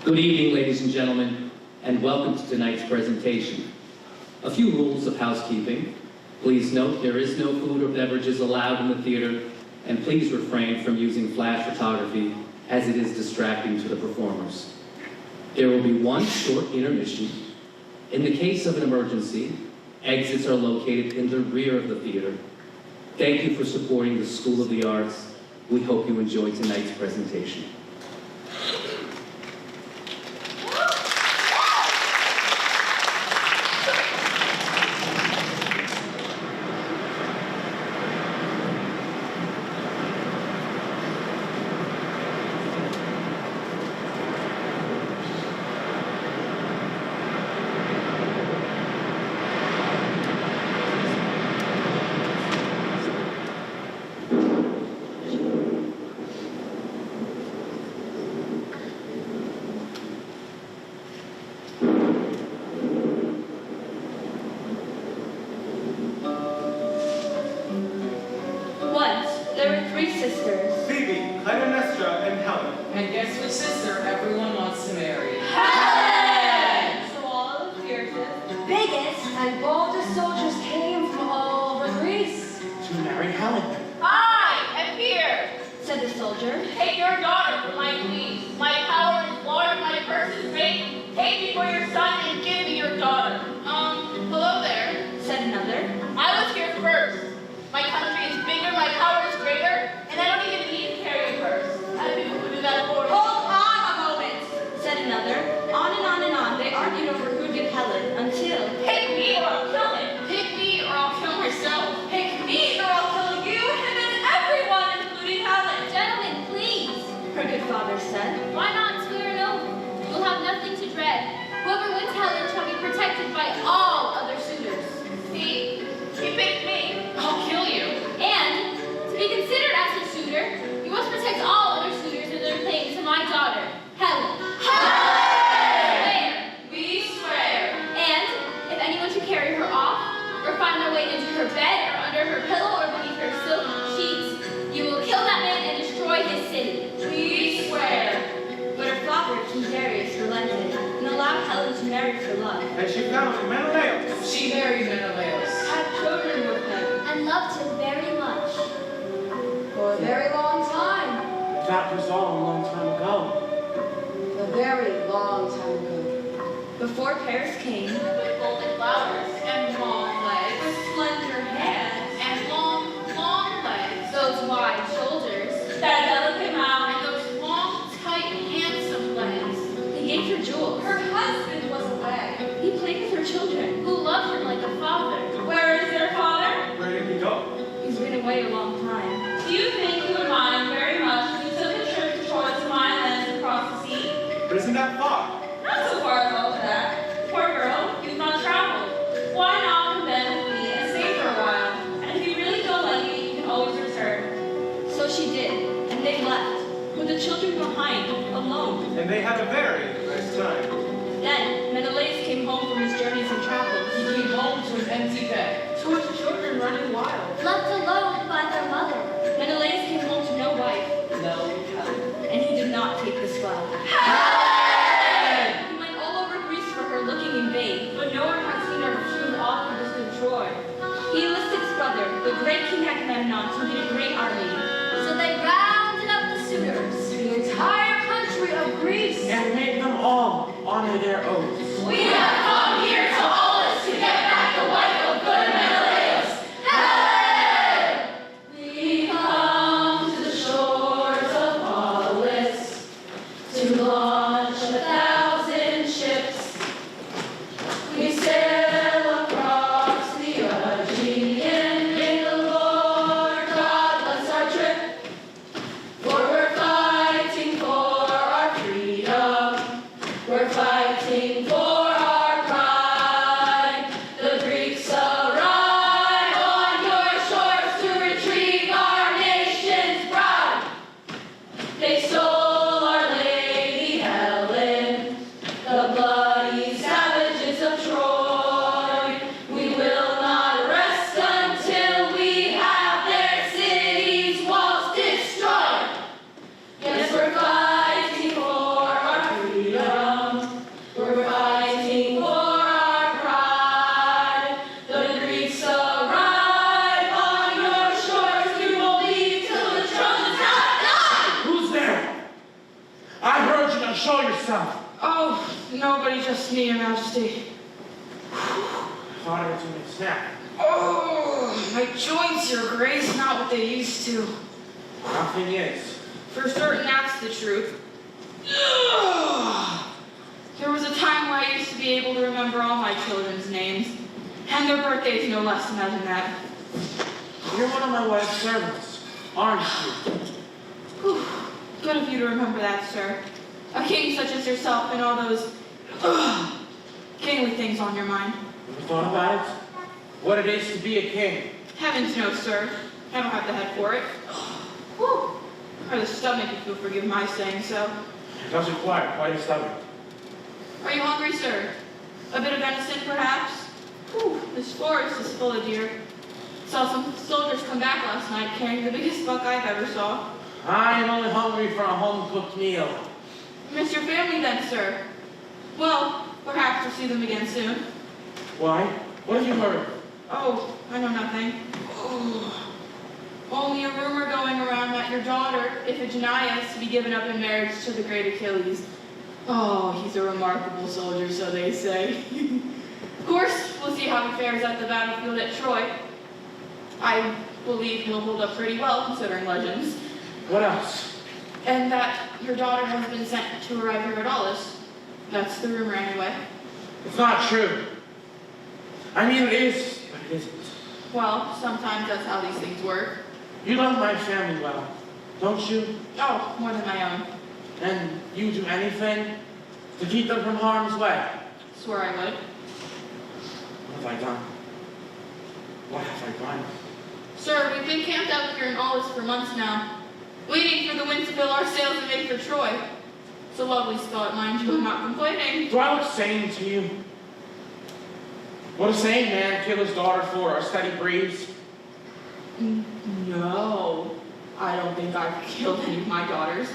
Good evening, ladies and gentlemen, and welcome to tonight's presentation. A few rules of housekeeping. Please note there is no food or beverages allowed in the theater, and please refrain from using flash photography as it is distracting to the performers. There will be one short intermission. In the case of an emergency, exits are located in the rear of the theater. Thank you for supporting the School of the Arts. We hope you enjoy tonight's presentation. And she found Menelaus. She married Menelaus. Had children with him. And loved him very much. For a very long time. That was all a long time ago. A very long time ago. Before Paris came. With golden flowers and long legs. With slender hands. And long legs. Those wide shoulders. That delicate mouth and those long, tight, handsome legs. He gave her jewels. Her husband was away. He played with her children. Who loved him like a father. Where is their father? Where did he go? He's been away a long time. Do you think he would mind very much if you took a trip to Troy to my lands across the sea? But isn't that far? Not so far as all of that. Poor girl, you've not traveled. Why not come then with me and stay for a while? And if you really don't like it, you can always return. So she did, and they left, with the children behind, alone. And they had a very nice time. Then Menelaus came home from his journeys and travels. He came home to an empty bed. To his children running wild. Left alone by their mother. Menelaus came home to no wife. No help. And he did not take the spell. Hey! He went all over Greece for her looking in vain, but no one had seen her for she was off in distant Troy. He enlisted his brother, the great King Agamemnon, to lead a great army. So they rounded up the suitors. The entire country of Greece. And made them all honor their oaths. We have come here to Aulis to get back the wife of good Menelaus. Hey! We come to the shores of Aulis to launch 1,000 ships. We sail across the Aegean. May the Lord God bless our trip. For we're fighting for our freedom. We're fighting for show yourself. Oh, nobody, just me, Your Majesty. I thought I was doing a snap. Oh, my joints, Your Grace, not what they used to. Nothing is. For certain, that's the truth. There was a time where I used to be able to remember all my children's names, and their birthdays no less, imagine that. You're one of my wife's servants, aren't you? Whew. Good of you to remember that, sir. A king such as yourself and all those kingly things on your mind. Ever thought about it? What it is to be a king? Heavens no, sir. I don't have the head for it. Whew. Or the stomach, if you'll forgive my saying so. It does require quite a stomach. Are you hungry, sir? A bit of venison, perhaps? Whew, this forest is full of deer. Saw some soldiers come back last night carrying the biggest buck I've ever saw. I am only hungry for a home-cooked meal. Miss your family then, sir? Well, perhaps we'll see them again soon. Why? What have you heard? Oh, I know nothing. Oh. Only a rumor going around that your daughter, Iphigenia, is to be given up in marriage to the great Achilles. Oh, he's a remarkable soldier, so they say. Of course, we'll see how he fares at the battlefield at Troy. I believe he'll hold up pretty well, considering legends. What else? And that your daughter has been sent to arrive here at Aldous. That's the rumor, anyway. It's not true. I mean, it is, but it isn't. Well, sometimes that's how these things work. You love my family well, don't you? Oh, more than my own. And you do anything to keep them from harm's way. Swear I would. What have I done? What have I done? Sir, we've been camped out here in Aldous for months now, waiting for the wind to fill our sails and make for Troy. It's a lovely spot, mind you, I'm not complaining. Do I look sane to you? Would a sane man kill his daughter for a steady breeze? No, I don't think I've killed any of my daughters.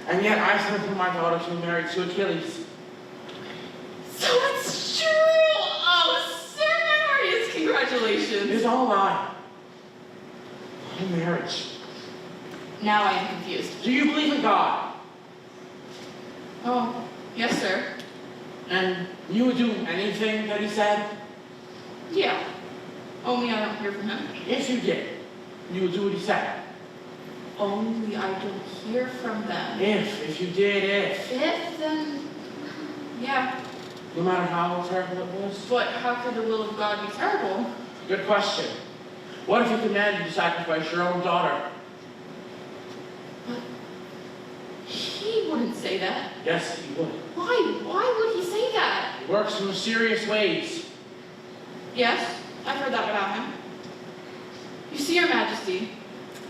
And yet I sent for my daughter to be married to Achilles. So it's true! Oh, sir, my heart is It congratulations. is all a lie. No marriage. Now I am confused. Do you believe in God? Oh, yes, sir. And you would do anything that he said? Yeah. Only I don't hear from him. If you did, you would do what he said. Only I don't hear from them. If you did, if. If, then... yeah. No matter how terrible it was? But how could the will of God be terrible? Good question. What if he commanded you to sacrifice your own daughter? But he wouldn't say that. Yes, he would. Why? Why would he say that? He works in mysterious ways. Yes, I've heard that about him. You see, Your Majesty,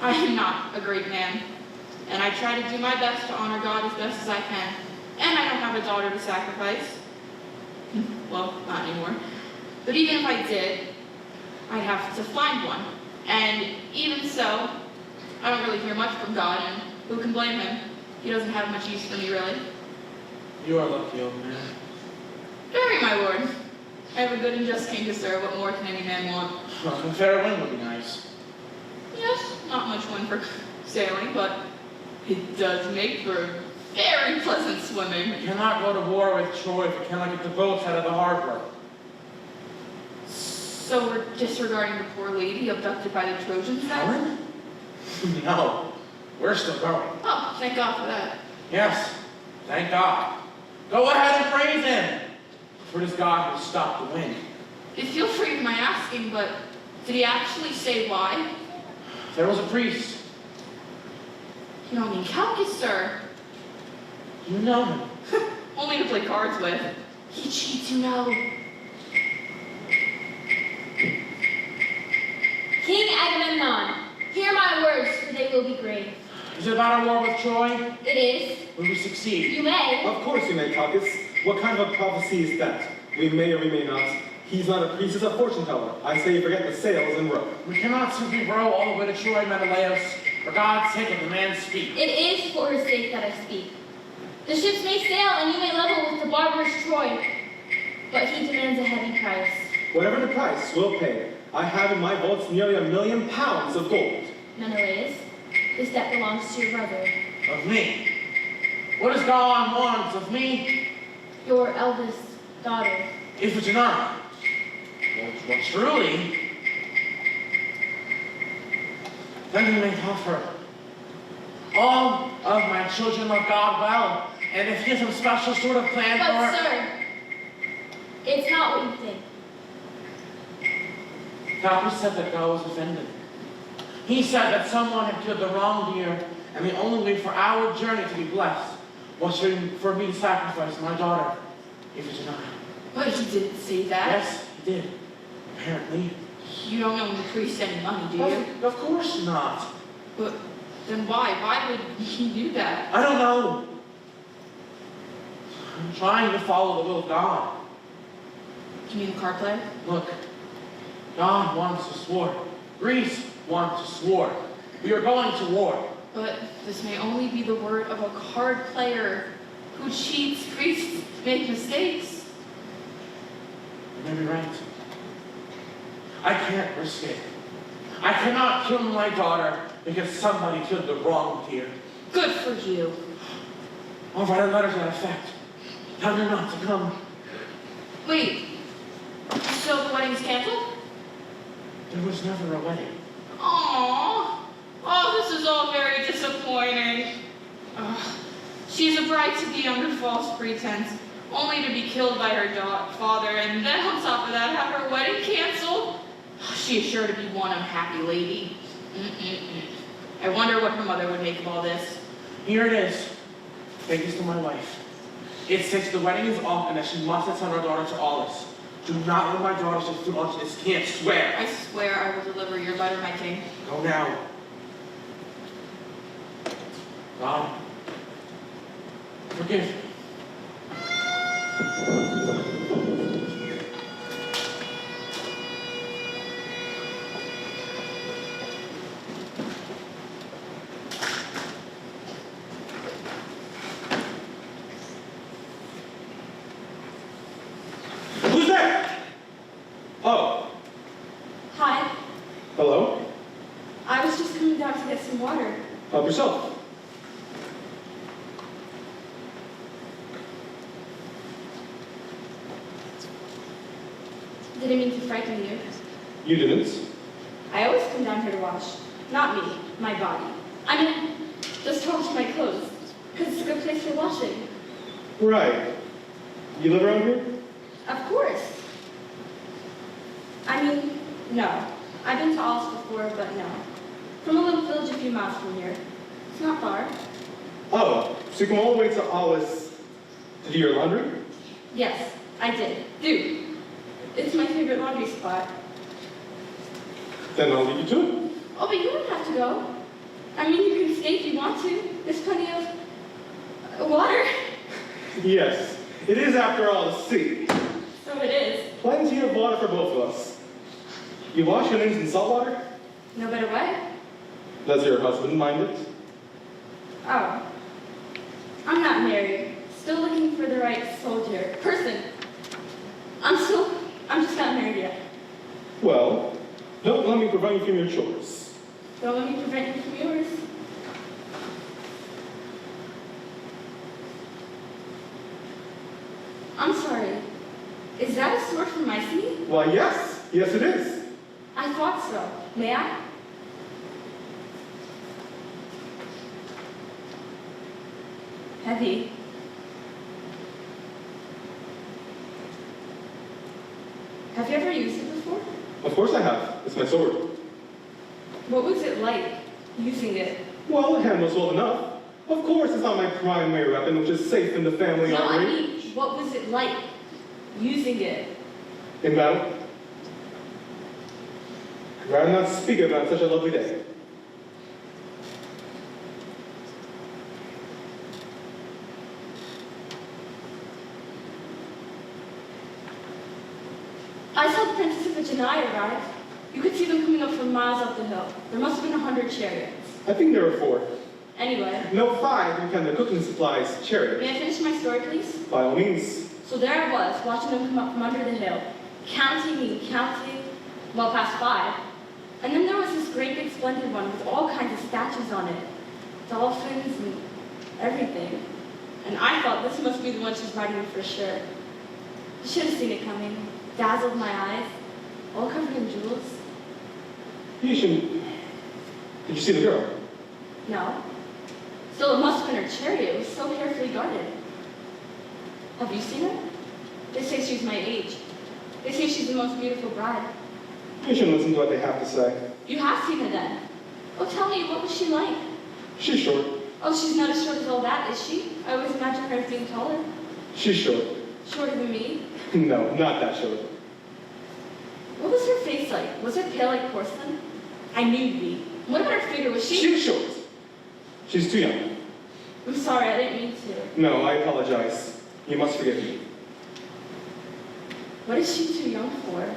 I am not a great man, and I try to do my best to honor God as best as I can. And I don't have a daughter to sacrifice. Well, not anymore. But even if I did, I'd have to find one. And even so, I don't really hear much from God, and who can blame him? He doesn't have much use for me, really. You are lucky, old man. Very, my lord. I have a good and just king to serve. What more can any man want? Well, a fair wind would be nice. Yes, not much wind for sailing, but it does make for very pleasant swimming. We cannot go to war with Troy if we cannot get the boats out of the harbor. So we're disregarding the poor lady abducted by the Trojans then? Helen? No, we're still going. Oh, thank God for that. Yes, thank God. Go ahead and praise him. For it is God who stopped the wind. If you'll forgive my asking, but did he actually say why? There was a priest. You don't mean Calchas, sir. You know him. Only to play cards with. He cheats, you know. King Agamemnon, hear my words, for they will be great. Is it about a war with Troy? It is. Will we succeed? You may. Of course you may, Calchas. What kind of a prophecy is that? We may or we may not. He's not a priest, he's a fortune teller. I say you forget the sails and row. We cannot simply row all the way to Troy, Menelaus. For God's sake, let the man speak. It is for his sake that I speak. The ships may sail and you may level with the barbarous Troy, but he demands a heavy price. Whatever the price, we'll pay. I have in my vaults nearly £1 million of gold. Menelaus, this debt belongs to your brother. Of me. What does God want of me? Your eldest daughter. Iphigenia. Well, truly, then you may have her. All of my children love God well, and if he has some special sort of plan for But her. sir, it's not what you think. Papa said that God was offended. He said that someone had killed the wrong deer, and the only way for our journey to be blessed was for me to sacrifice my daughter, Iphigenia. But he didn't say that. Yes, he did. Apparently. You don't owe the priest any money, do you? Of course not. But then why? Why would he do that? I don't know. I'm trying to follow the will of God. You mean the card player? Look, God wants us war. Greece wants us war. We are going to war. But this may only be the word of a card player who cheats, priests make mistakes. You may be right. I can't risk it. I cannot kill my daughter because somebody killed the wrong deer. Good for you. I'll write a letter to that effect. Tell her not to come. Wait, so the wedding's canceled? There was never a wedding. Aww. Oh, this is all very disappointing. She's a bride to be under false pretense, only to be killed by her father, and then on top of that, have her wedding canceled? She is sure to be one unhappy lady. I wonder what her mother would make of all this. Here it is. Thanks to my wife. It states the wedding is off and that she must send her daughter to Alice. Do not let my daughter sit through much this. Can't swear. I swear I will deliver your letter, my king. Go now. God, forgive me. Who's there? Oh, Hi, hello. I was just coming down to get some water. Help yourself. Didn't mean to frighten you. You didn't. I always come down here to wash. Not me, my body. I mean, just to wash my clothes. Because it's a good place for washing. Right. You live around here? Of course. I mean, no. I've been to Alice before, but no. From a little village a few miles from here. It's not far. Oh, so you come all the way to Alice to do your laundry? Yes, I did. Do. It's my favorite laundry spot. Then I'll leave you to it. Oh, but you don't have to go. I mean, you can stay if you want to. There's plenty of water. Yes, it is after all the sea. So it is. Plenty of water for both of us. You wash your nails in salt water? No better way. Does your husband mind it? Oh. I'm not married. Still looking for the right person. I'm just not married yet. Well, don't let me prevent you from your chores. Don't let me prevent you from yours. I'm sorry. Is that a sword from Mycenae? Why, yes. Yes, it is. I thought so. May I? Heavy. Have you ever used it before? Of course I have. It's my sword. What was it like, using it? Well, the handle's well enough. Of course it's not my primary weapon, which is safe in the family No, I armory. mean, what was it like, using it? In battle? I'd rather not speak about such a lovely day. I saw the Princess Iphigenia arrive. You could see them coming up from miles up the hill. There must have been 100 chariots. I think there were 4. Anyway, No, 5 in kind of cooking supplies chariot. may I finish my story, please? By all means. So there I was, watching them come up from under the hill, counting, well past 5. And then there was this great big splendid one with all kinds of statues on it. Dolphins and everything. I thought this must be the one she's riding for sure. I should have seen it coming. Dazzled my eyes, all covered in jewels. You shouldn't. Did you see the girl? No. Still, it must have been her chariot. It was so carefully guarded. Have you seen her? They say she's my age. They say she's the most beautiful bride. You shouldn't listen to what they have to say. You have seen her then. Oh, tell me, what was she like? She's short. Oh, she's not as short as all that, is she? I always imagine her as being taller. She's short. Shorter than me? No, not that short. What was her face like? Was her pale like porcelain? I knew you'd be. What about her figure? Was she... She's short. She's too young. I'm sorry, I didn't mean to. No, I apologize. You must forgive me. What is she too young for?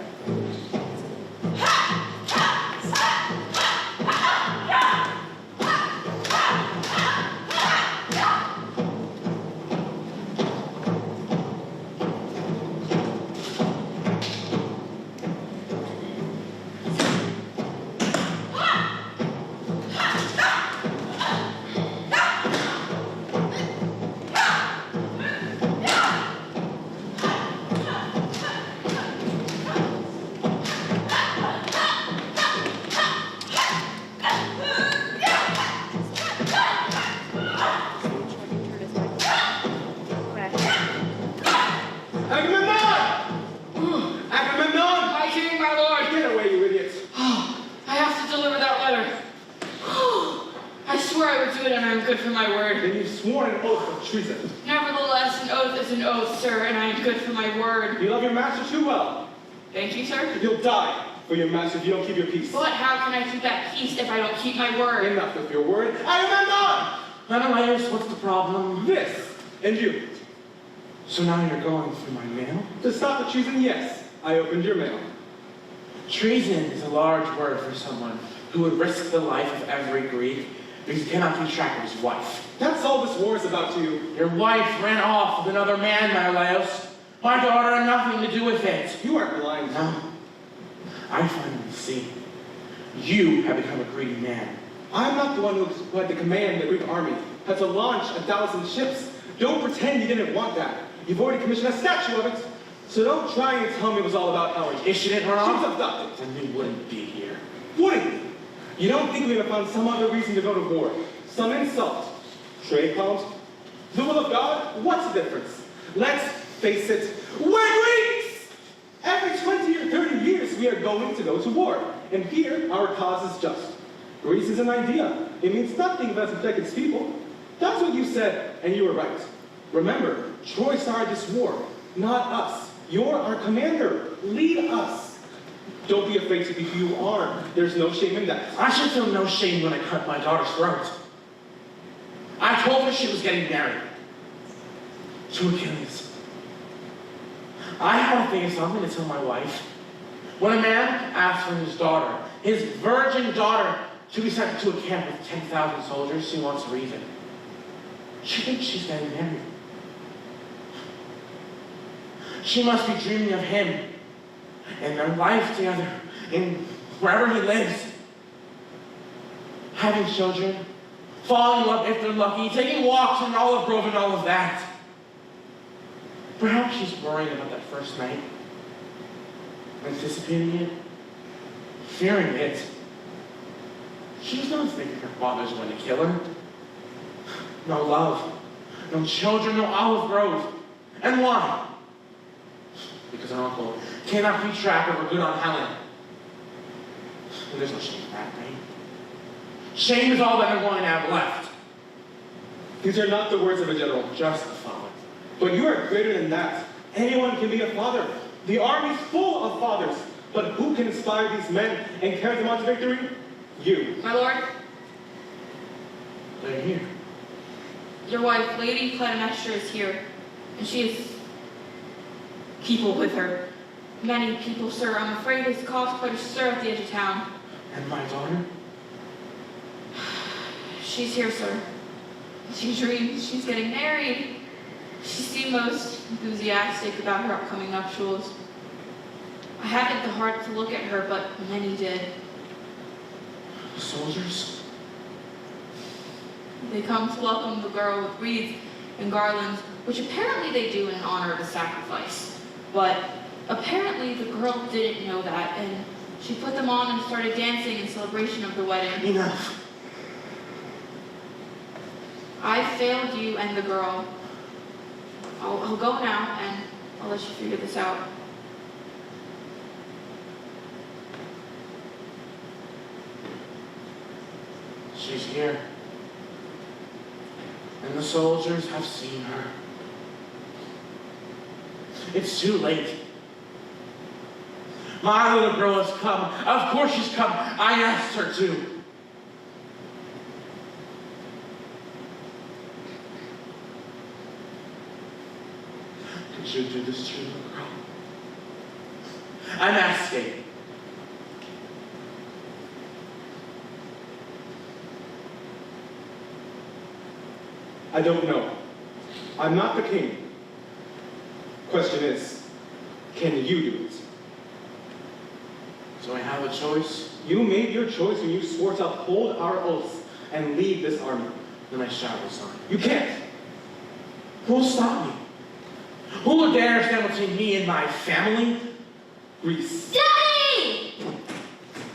Treason. Nevertheless, an oath is an oath, sir, and I am good for my word. You love your master too well. Thank you, sir. You'll die for your master if you don't keep your peace. But how can I keep that peace if I don't keep my word? Enough of your word. I am not! Menelaus, what's the problem? This, and you. So now you're going through my mail? To stop the treason, yes. I opened your mail. Treason is a large word for someone who would risk the life of every Greek because he cannot keep track of his wife. That's all this war is about to you. Your wife ran off with another man, Menelaus. My daughter had nothing to do with it. You aren't blind. No. I finally see. You have become a greedy man. I'm not the one who had to command the Greek army, had to launch 1,000 ships. Don't pretend you didn't want that. You've already commissioned a statue of it. So don't try and tell me it was all about Helen. If she didn't run off, she was abducted. then we wouldn't be here. Wouldn't we? You don't think we would have found some other reason to go to war? Some insult? Trade problems? The will of God? What's the difference? Let's face it, we're Greeks! Every 20 or 30 years we are going to go to war. And here, our cause is just. Greece is an idea. It means nothing if it doesn't protect its people. That's what you said, and you were right. Remember, Troy started this war, not us. You're our commander. Lead us. Don't be afraid to be who you are. There's no shame in that. I should feel no shame when I cut my daughter's throat. I told her she was getting married to Achilles. I had to think of something to tell my wife. When a man asks for his virgin daughter, to be sent to a camp with 10,000 soldiers, she wants a reason. She thinks she's getting married. She must be dreaming of him and their life together in wherever he lives. Having children, falling in love if they're lucky, taking walks in Olive Grove and all of that. Perhaps she's worrying about that first night, anticipating it, fearing it. She's not thinking her father's going to kill her. No love, no children, no Olive Grove. And why? Because her uncle cannot keep track of her good Aunt Helen. And there's no shame in that, right? Shame is all that I'm going to have left. These are not the words of a general. Just a father. But you are greater than that. Anyone can be a father. The army's full of fathers. But who can inspire these men and carry them on to victory? You. My lord, They're here. your wife, Lady Clytemnestra, is here, and she is people with her. Many people, sir. I'm afraid it's caused quite a stir at the edge of town. And my daughter? She's here, sir. She dreams she's getting married. She seemed most enthusiastic about her upcoming nuptials. I hadn't the heart to look at her, but many did. The soldiers? They come to welcome the girl with wreaths and garlands, which apparently they do in honor of a sacrifice. But apparently the girl didn't know that, and she put them on and started dancing in celebration of the wedding. Enough. I failed you and the girl. I'll go now, and I'll let you figure this out. She's here. And the soldiers have seen her. It's too late. My little girl has come. Of course she's come. I asked her to. Did you do this to your little girl? I'm asking. I don't know. I'm not the king. Question is, can you do it? So I have a choice? You made your choice when you swore to uphold our oaths and lead this army. Then I shall resign. You can't. Who will stop me? Who will dare stand between me and my family? Greece. Daddy!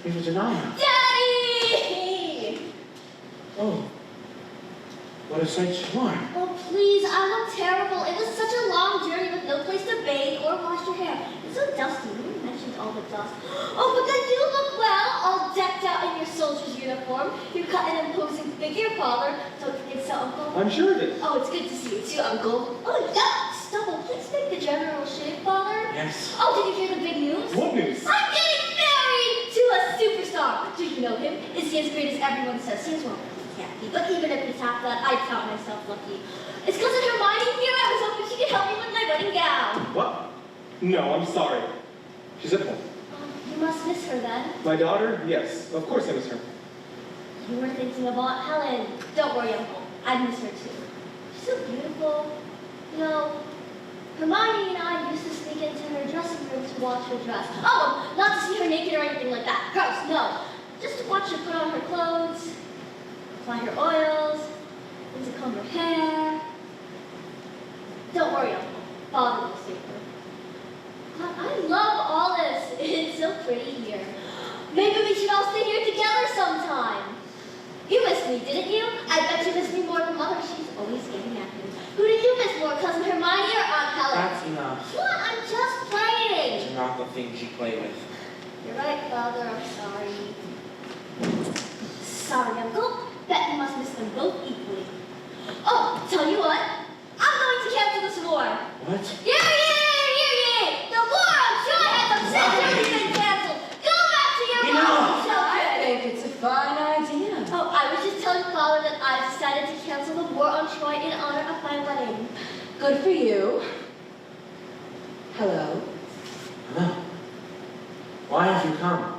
Iphigenia. Daddy! Oh. What a sight you are. Oh, please, I look terrible. It was such a long journey with no place to bathe or wash your hair. It's so dusty. You mentioned all the dust. Oh, but then you look well, all decked out in your soldier's uniform. You cut an imposing figure, Father. Don't you think so, Uncle? I'm sure it is. Oh, it's good to see you too, Uncle. Oh, yeah, stubble. Please make the general shave, Father. Yes. Oh, did you hear the big news? What news? I'm getting married to a superstar. Do you know him? Is he as great as everyone says he is? Well, he can't be. But even if he's half that, I count myself lucky. It's cousin Hermione here. I was hoping she could help me with my wedding gown. What? No, I'm sorry. She's at home. You must miss her then. My daughter? Yes, of course I miss her. You were thinking of Aunt Helen. Don't worry, Uncle. I miss her too. She's so beautiful. You know, Hermione and I used to sneak into her dressing room to watch her dress. Oh, not to see her naked or anything like that. Gross, no. Just to watch her put on her clothes, apply her oils, and to comb her hair. Don't worry, Uncle. Father will save her. God, I love all this. It's so pretty here. Maybe we should all stay here together sometime. You missed me, didn't you? I bet you missed me more than Mother. She's always getting at me. Who did you miss more, Cousin Hermione or Aunt Helen? That's enough. What? I'm just playing. These are not the things you play with. You're right, Father. I'm sorry. Sorry, Uncle. Bet you must miss them both equally. Oh, tell you what. I'm going to cancel this war. What? Yay! The war on Jawhead of Century has been canceled. Go back to your Enough! home, I think it's a fine idea. Oh, I was just telling Father that I decided to cancel the war on Troy in honor of my wedding. Good for you. Hello. Hello. Why have you come?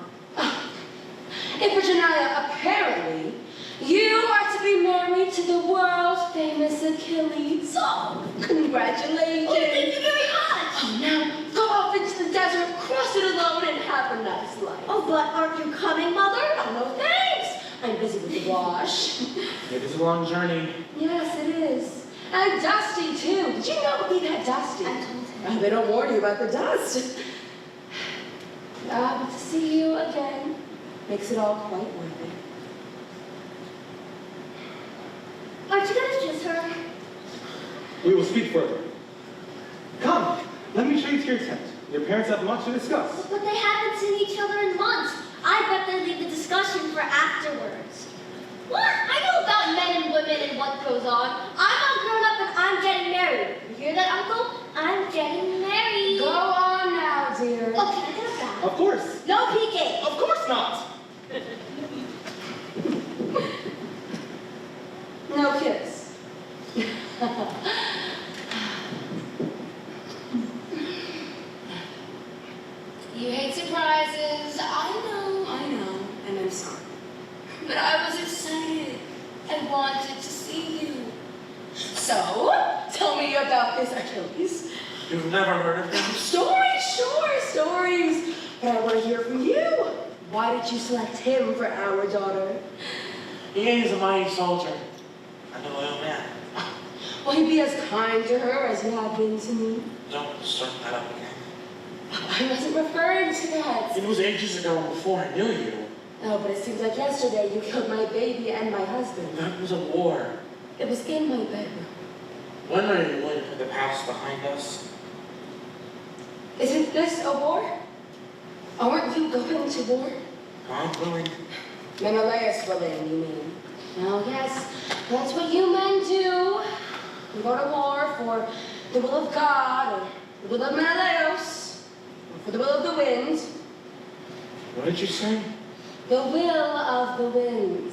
Iphigenia, apparently, you are to be married to the world famous Achilles. Oh, congratulations. Oh, thank you very much. Oh, now go off into the desert, cross it alone, and have a nice life. Oh, but aren't you coming, Mother? Oh, no thanks. I'm busy with the wash. It is a long journey. Yes, it is. And dusty, too. Did you know we've had dusty? I told him. Oh, they don't warn you about the dust. But to see you again makes it all quite worth it. Aren't you going to kiss her? We will speak further. Come, let me show you to your tent. Your parents have much to discuss. But they haven't seen each other in months. I bet they leave the discussion for afterwards. What? I know about men and women and what goes on. I'm all grown up and I'm getting married. You hear that, Uncle? I'm getting married. Go on now, dear. Oh, can I get a bath? Of course. No peeking. Of course not. No kiss. You hate surprises. I know, and I'm sorry. But I was excited. I wanted to see you. So, tell me about this Achilles. You've never heard of him? Stories, sure, stories. But I want to hear from you. Why did you select him for our daughter? He is a mighty soldier and a loyal man. Will you be as kind to her as you have been to me? Don't start that up again. I wasn't referring to that. It was ages ago before I knew you. Oh, but it seems like yesterday you killed my baby and my husband. That was a war. It was in my bedroom. When are you going to put the past behind us? Isn't this a war? Aren't you going to war? I'm willing. Menelaus willing, you mean? Oh, yes, that's what you men do. You go to war for the will of God, or the will of Menelaus, or for the will of the wind. What did you say? The will of the wind.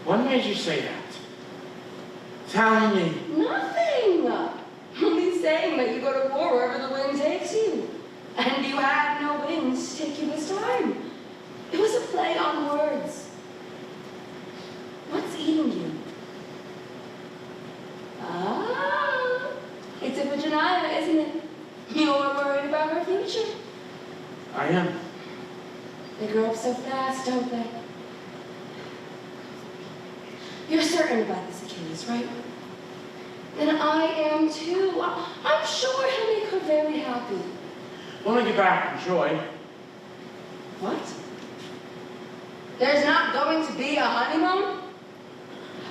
What made you say that? Tell me. Nothing. Only saying that you go to war wherever the wind takes you. And you had no wind to take you this time. It was a play on words. What's eating you? Ah, it's Iphigenia, isn't it? You're worried about her future. I am. They grow up so fast, don't they? You're certain about this, Achilles, right? And I am too. I'm sure he'll make her very happy. When we get back from Troy, What? There's not going to be a honeymoon?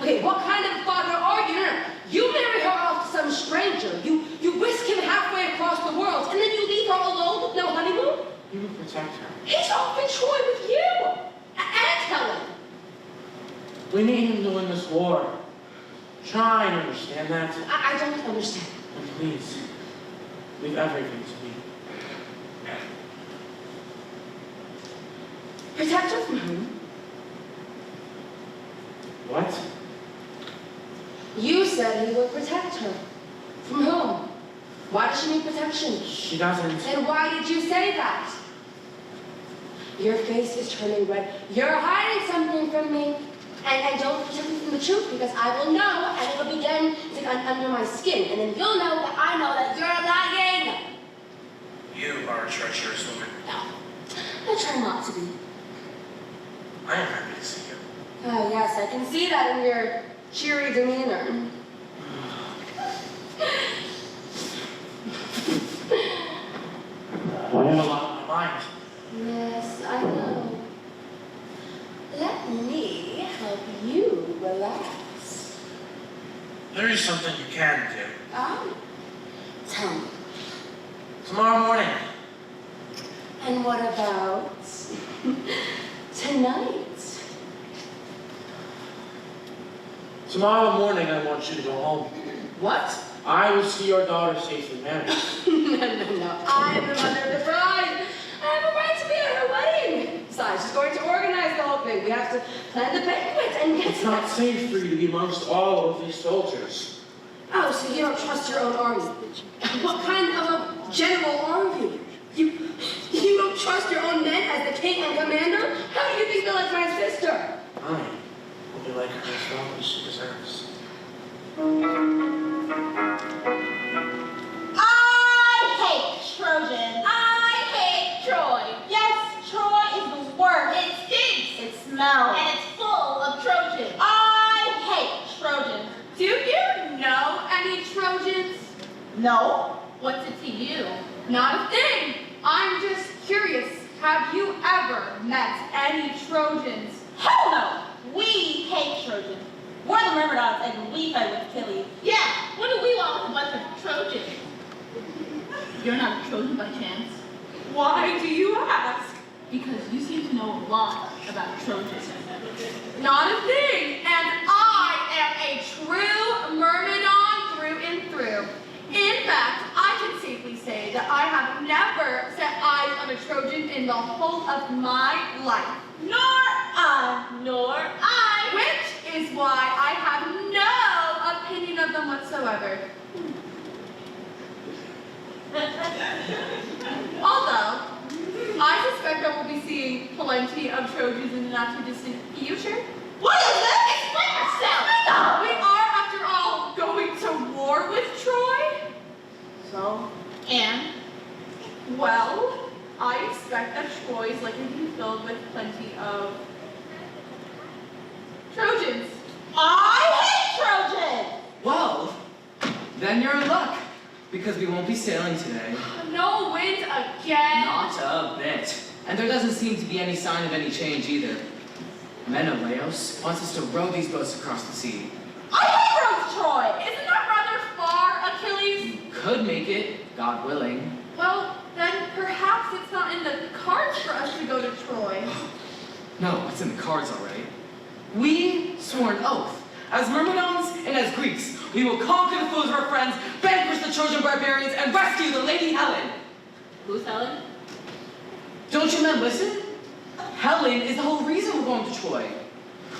Okay, what kind of father are you? No. You marry her off to some stranger. You whisk him halfway across the world, and then you leave her alone with no honeymoon? you will protect her. He's off in Troy with you! And Helen! We need him to win this war. Try and understand that. I don't understand. And please, leave everything to me. Protect her from whom? What? You said he would protect her. From whom? Why does she need protection? She doesn't. And why did you say that? Your face is turning red. You're hiding something from me. And don't protect me from the truth, because I will know, and it'll begin to get under my skin. And then you'll know that I know that you're lying. You are a treacherous woman. No, I try not to be. I am happy to see you. Oh, yes, I can see that in your cheery demeanor. I have a lot on my mind. Yes, I know. Let me help you relax. There is something you can do. Oh, tell me. Tomorrow morning. And what about tonight? Tomorrow morning, I want you to go home. What? I will see your daughter safely married. No. I'm the mother of the bride. I have a right to be at her wedding. Besides, she's going to organize the whole thing. We have to plan the banquet and get It's not safe for you to be amongst all of these soldiers. Oh, so you don't trust your own army? What kind of a general are you? You don't trust your own men as the king and commander? How do you think they'll like my sister? I will be like her as well as she deserves. I hate Trojan. I hate Troy. Yes, Troy is the worst. It stinks. It smells. And it's full of Trojans. I hate Trojans. Do you know any Trojans? No. What's it to you? Not a thing. I'm just curious. Have you ever met any Trojans? Hell no. We hate Trojans. We're the Myrmidons and we fight with Achilles. Yeah, what do we want with a bunch of Trojans? You're not a Trojan by chance. Why do you ask? Because you seem to know a lot about Trojans. Not a thing, and I am a true Myrmidon through and through. In fact, I can safely say that I have never set eyes on a Trojan in the whole of my life. Nor I. Which is why I have no opinion of them whatsoever. Although, I suspect I will be seeing plenty of Trojans in the not-too-distant future. What is this? Explain yourself. We are, after all, going to war with Troy. So, Well, I expect that Troy is likely to be filled with plenty of Trojans. I hate Trojans. Well, Then you're in luck, because we won't be sailing today. No wind again. Not a bit. And there doesn't seem to be any sign of any change either. Menelaus wants us to row these boats across the sea. I hate Rose Troy. Isn't that rather far, Achilles? Could make it, God willing. Well, then perhaps it's not in the cards for us to go to Troy. No, it's in the cards already. We swore an oath. As Myrmidons and as Greeks, we will conquer the foes of our friends, vanquish the Trojan barbarians, and rescue the Lady Helen. Who's Helen? Don't you men listen? Helen is the whole reason we're going to Troy.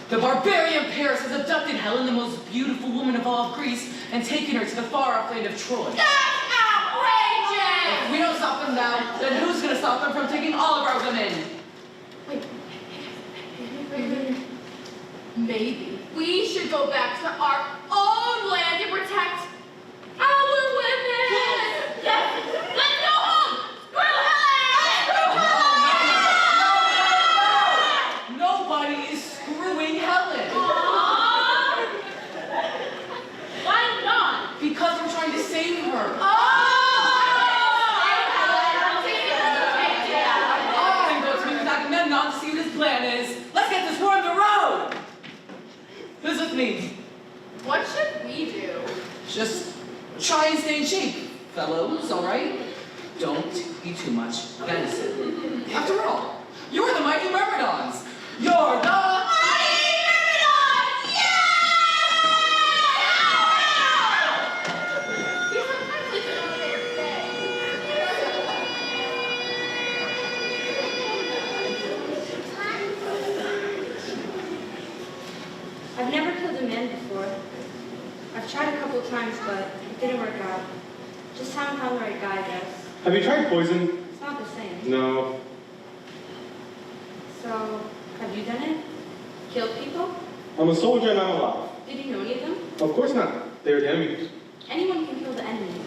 The barbarian Paris has abducted Helen, the most beautiful woman of all of Greece, and taken her to the far-off land of Troy. That's outrageous! If we don't stop them now, then who's going to stop them from taking all of our women? Wait. Maybe we should go back to our own land and protect our women. Yes. Let's go home. Screw Helen. Nobody is screwing Helen. Why not? Because we're trying to save her. I'm going to meet with Agamemnon to see what his plan is. Let's get this war on the road. Who's with me? What should we do? Just try and stay in shape, fellows, all right? Don't eat too much venison. After all, you're the mighty Myrmidons. You're the... I've never killed a man before. I've tried a couple times, but it didn't work out. Just haven't found the right guy, I guess. Have you tried poison? It's not the same. No. So, have you done it? Killed people? I'm a soldier and I'm alive. Did you know any of them? Of course not. They're the enemy. Anyone can kill the enemy.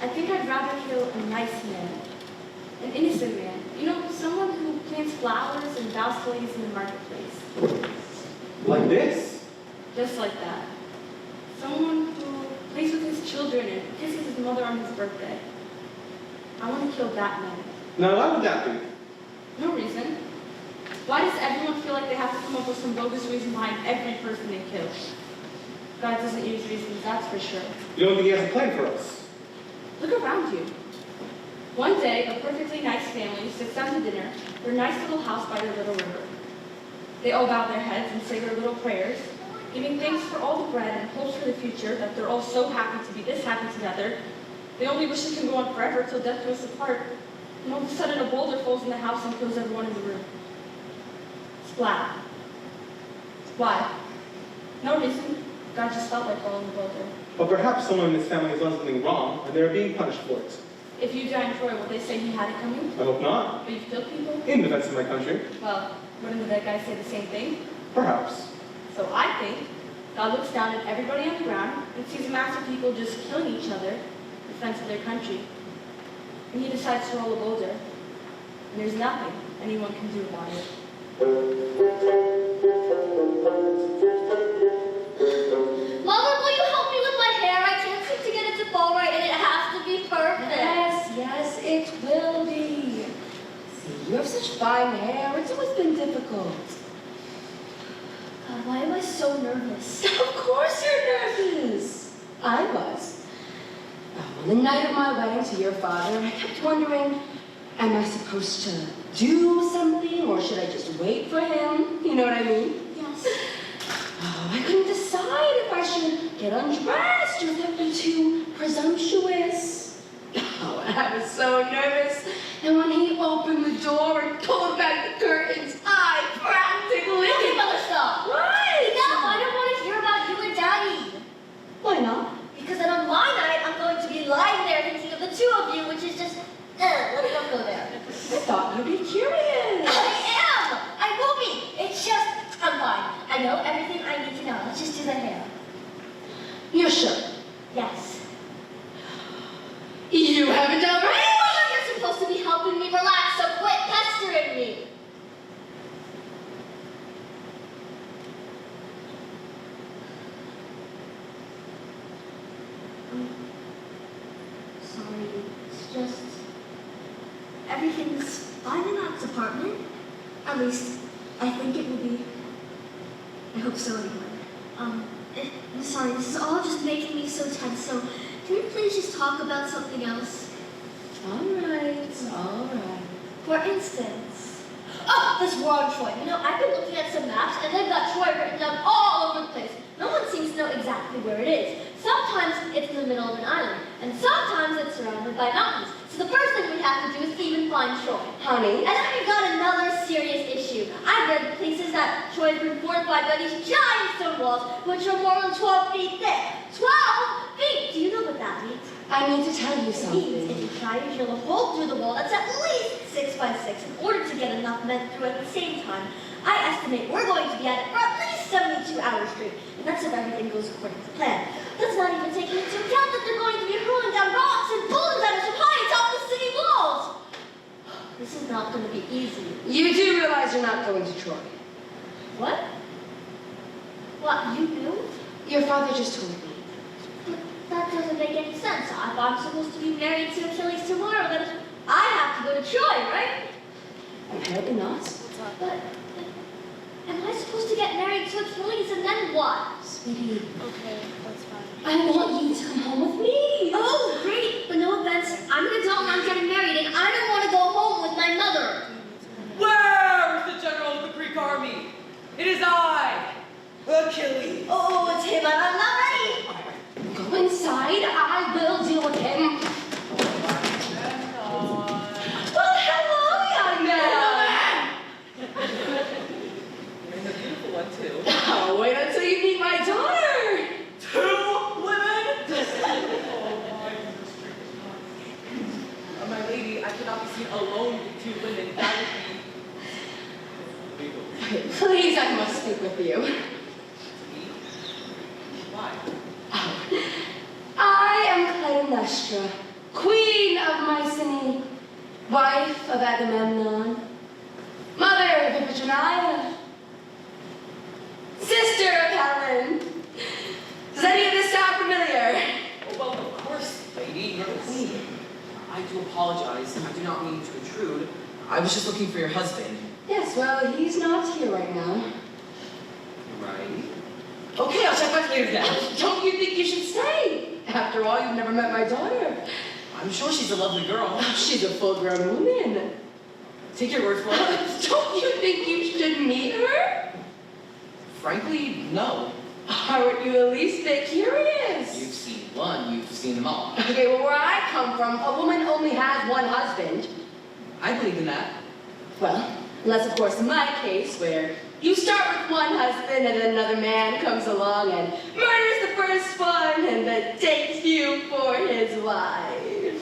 I think I'd rather kill a nice man. An innocent man. You know, someone who plants flowers and bows to ladies in the marketplace. Like this? Just like that. Someone who plays with his children and kisses his mother on his birthday. I want to kill that man. Now, why would that be? No reason. Why does everyone feel like they have to come up with some bogus reason behind every person they kill? God doesn't use reasons, that's for sure. You don't think he has a plan for us? Look around you. One day, a perfectly nice family sits down to dinner, their nice little house by their little river. They all bow their heads and say their little prayers, giving thanks for all the bread and hopes for the future, that they're all so happy to be this happy together. They only wish it can go on forever till death do us apart. And all of a sudden, a boulder falls in the house and kills everyone in the room. Splat. Why? No reason. God just felt like falling the boulder. But perhaps someone in this family has done something wrong and they're being punished for it. If you die in Troy, will they say he had it coming? I hope not. But you've killed people? In defense of my country. Well, wouldn't the dead guy say the same thing? Perhaps. So I think God looks down at everybody on the ground and sees a mass of people just killing each other in defense of their country. And he decides to roll a boulder. And there's nothing anyone can do about it. Mother, will you help me with my hair? I can't seem to get it to fall right, and it has to be perfect. Yes, it will be. See, you have such fine hair. It's always been difficult. God, why am I so nervous? Of course you're nervous. I was. On the night of my wedding to your father, I kept wondering, am I supposed to do something, or should I just wait for him? You know what I mean? Yes. Oh, I couldn't decide if I should get undressed or if that would be too presumptuous. Oh, I was so nervous. And when he opened the door and pulled back the curtains, I practically... Okay, Mother, stop. What? No, I don't want to hear about you and Daddy. Why not? Because then on my night, I'm going to be lying there thinking of the two of you, which is just, let me not go there. I thought you'd be curious. I am! I will be! It's just, I'm fine. I know everything I need to know. Let's just do the hair. You're sure? Yes. You haven't done right? Hey, Mother, you're supposed to be helping me relax, so quit pestering me. sorry. It's just... everything's fine in that department. At least, I think it will be. I hope so anyway. I'm sorry, this is all just making me so tense, so can we please just talk about something else? All right. For instance... Oh, this war on Troy. You know, I've been looking at some maps, and they've got Troy written down all over the place. No one seems to know exactly where it is. Sometimes it's in the middle of an island, and sometimes it's surrounded by mountains. So the first thing we have to do is even find Troy. Honey. And then we've got another serious issue. I've read places that Troy has been fortified by these giant stone walls, which are more than 12 feet thick. 12 feet! Do you know what that means? I need to tell you It means something. if you try to drill a hole through the wall that's at least 6 by 6 in order to get enough men through at the same time, I estimate we're going to be at it for at least 72 hours straight. And that's if everything goes according to plan. That's not even taking into account that they're going to be hurling down rocks and boulders at us from high atop the city walls. This is not going to be easy. You do realize you're not going to Troy. What? What, you knew? Your father just told me. But that doesn't make any sense. If I'm supposed to be married to Achilles tomorrow, then I have to go to Troy, right? Apparently not. But am I supposed to get married to Achilles and then what? Sweetie, Okay, that's fine. I want you to come home with me. Oh, great! But no offense, I'm an adult and I'm getting married and I don't want to go home with my mother. Where is the general of the Greek army? It is I, Achilles. Oh, it's him and I'm not ready. Go inside. I will deal with him. Well, hello, young man. You're a beautiful one, too. Oh, wait until you meet my daughter. 2 women? My lady, I cannot be seen alone with 2 women. That would be... Please, I must speak with you. Why? I am Clytemnestra, queen of Mycenae, wife of Agamemnon, mother of Iphigenia, sister of Helen. Does any of this sound familiar? Oh, well, of course, lady, you're the queen. I do apologize. I do not mean to intrude. I was just looking for your husband. Yes, well, he's not here right now. Right. Okay, I'll check back later then. Don't you think you should stay? After all, you've never met my daughter. I'm sure she's a lovely girl. Oh, she's a full-grown woman. Take your word for it. Don't you think you should meet her? Frankly, no. Aren't you at least a bit curious? You've seen one, you've seen them all. Okay, well, where I come from, a woman only has one husband. I believe in that. Well, unless, of course, in my case, where you start with one husband and then another man comes along and murders the first one and then takes you for his wife.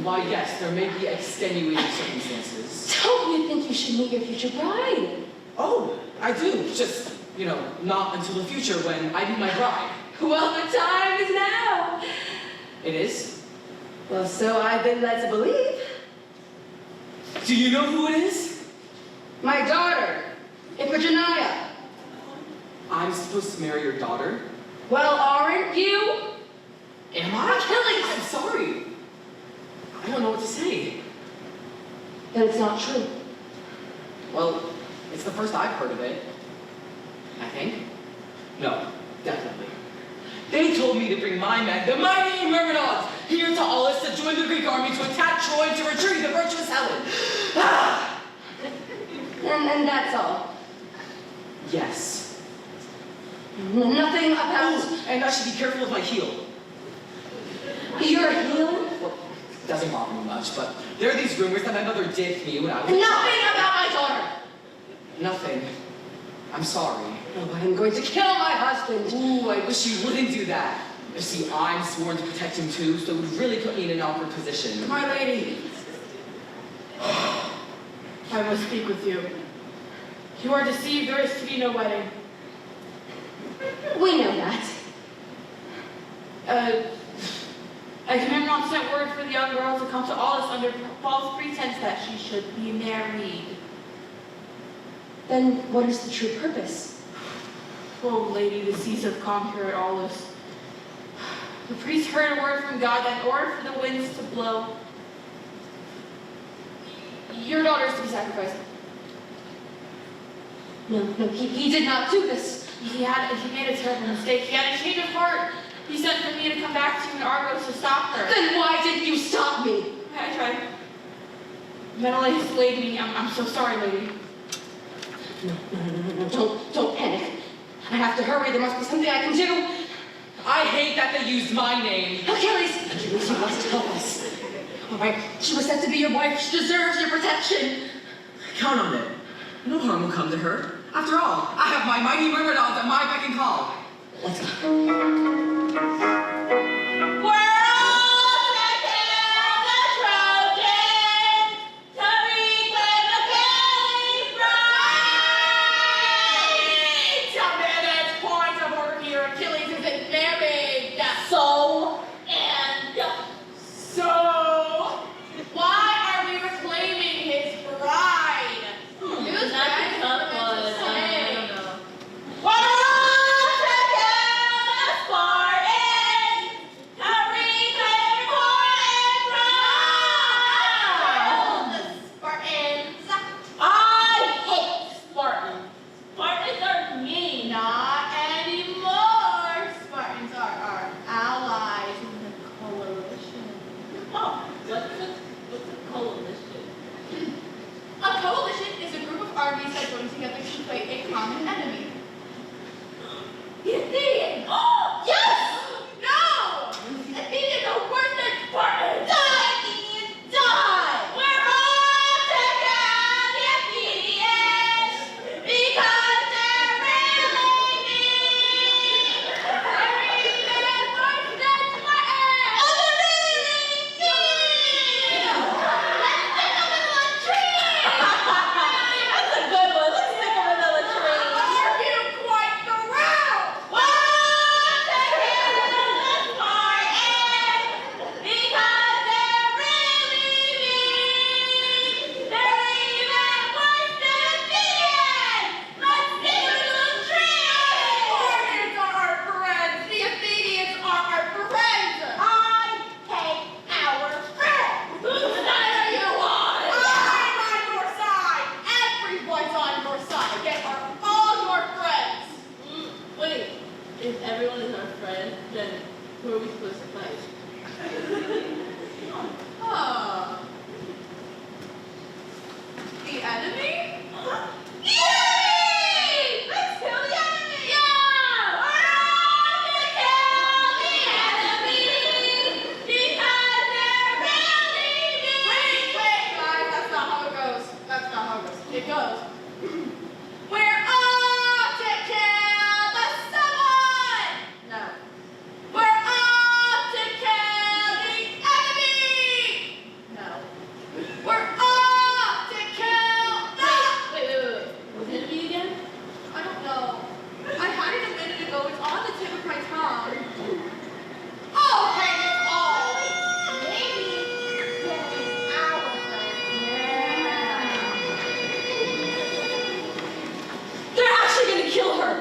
Why, yes, there may be extenuating circumstances. Don't you think you should meet your future bride? Oh, I do. Just, not until the future when I meet my bride. Well, the time is now. It is? Well, so I've been led to believe. Do you know who it is? My daughter, Iphigenia. I'm supposed to marry your daughter? Well, aren't you? Am I? Achilles! I'm sorry. I don't know what to say. Then it's not true. Well, it's the first I've heard of it. I think. No, definitely. They told me to bring my men, the mighty Myrmidons, here to Aulis to join the Greek army to attack Troy and to retrieve the virtuous Helen. Ah! And that's all. Yes. Nothing about And I should be careful of my heel. your heel? Well, it doesn't bother me much, but there are these rumors that my mother did me when I was Nothing about my daughter. Nothing. I'm sorry. Oh, I'm going to kill my husband. Ooh, I wish you wouldn't do that. You see, I'm sworn to protect him too, so it would really put me in an awkward position. My lady, I must speak with you. You are deceived, there is to be no wedding. We know that. Agamemnon sent word for the young girl to come to Aulis under false pretense that she should be married. Then what is the true purpose? Oh, lady, the seas have conquered Aulis. The priest heard a word from God and ordered for the winds to blow. Your daughter is to be sacrificed. No, he did not do this. He made a terrible mistake. He had a change of heart. He sent for me to come back to you in Argos to stop her. Then why didn't you stop me? I tried. Menelaus slayed me. I'm so sorry, lady. No, don't panic. I have to hurry. There must be something I can do. I hate that they used my name. Achilles, you must help us. All right, she was sent to be your wife. She deserves your protection. Count on it. No harm will come to her. After all, I have my mighty myrmidons at my beck and call. Let's go.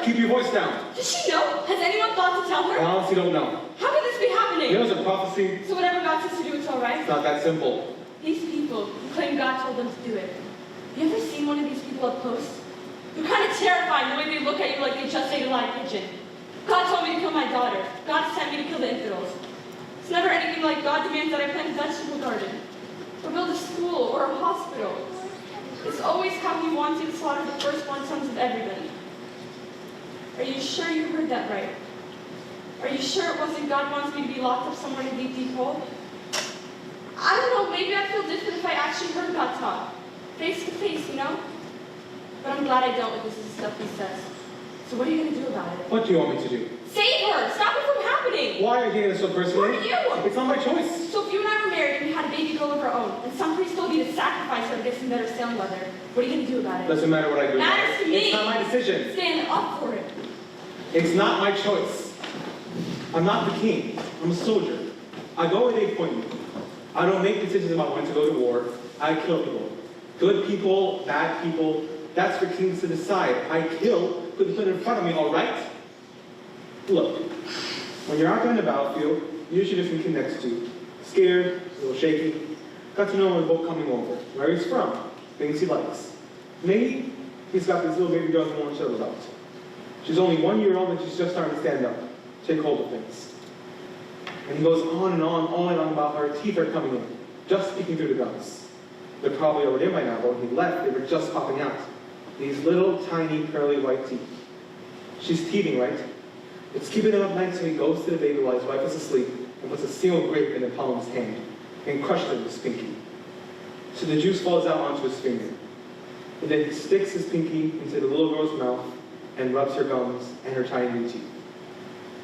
Keep your voice down. Does she know? Has anyone thought to tell her? I honestly don't know. How could this be happening? You know, it's a prophecy. So whatever God says to do, it's all right? It's not that simple. These people who claim God told them to do it. You ever seen one of these people up close? They're kind of terrifying the way they look at you like they just ate a live pigeon. God told me to kill my daughter. God sent me to kill the infidels. It's never anything like God demands that I plant a vegetable garden, or build a school, or a hospital. It's always how He wants you to slaughter the firstborn sons of everybody. Are you sure you heard that right? Are you sure it wasn't God wants me to be locked up somewhere in a deep, deep hole? I don't know, maybe I'd feel different if I actually heard God talk. Face to face, you know? But I'm glad I don't, if this is the stuff He says. So what are you going to do about it? What do you want me to do? Save her! Stop it from happening! Why are you taking this so personally? Who are you? It's not my choice. So if you and I were married and we had a baby girl of our own, and some priest told you to sacrifice her to get some better sailing weather, what are you going to do about it? Doesn't matter what I do. Matters to me. It's not my decision. Stand up for it. It's not my choice. I'm not the king. I'm a soldier. I go where they point me. I don't make decisions about when to go to war. I kill people. Good people, bad people. That's for kings to decide. I kill who they put in front of me, all right? Look, when you're out there in the battlefield, you should just meet him next to. Scared, a little shaky. Got to know him both coming over. Where he's from. Things he likes. Maybe he's got this little baby girl he wants to know about. She's only 1 year old and she's just starting to stand up. Take hold of things. And he goes on and on about her teeth are coming in. Just peeking through the gums. They're probably already in by now, but when he left, they were just popping out. These little, tiny, pearly white teeth. She's teething, right? It's keeping them up night, so he goes to the baby while his wife is asleep and puts a single grape in the palm of his hand and crushes it with his pinky. So the juice falls out onto his finger. And then he sticks his pinky into the little girl's mouth and rubs her gums and her tiny new teeth.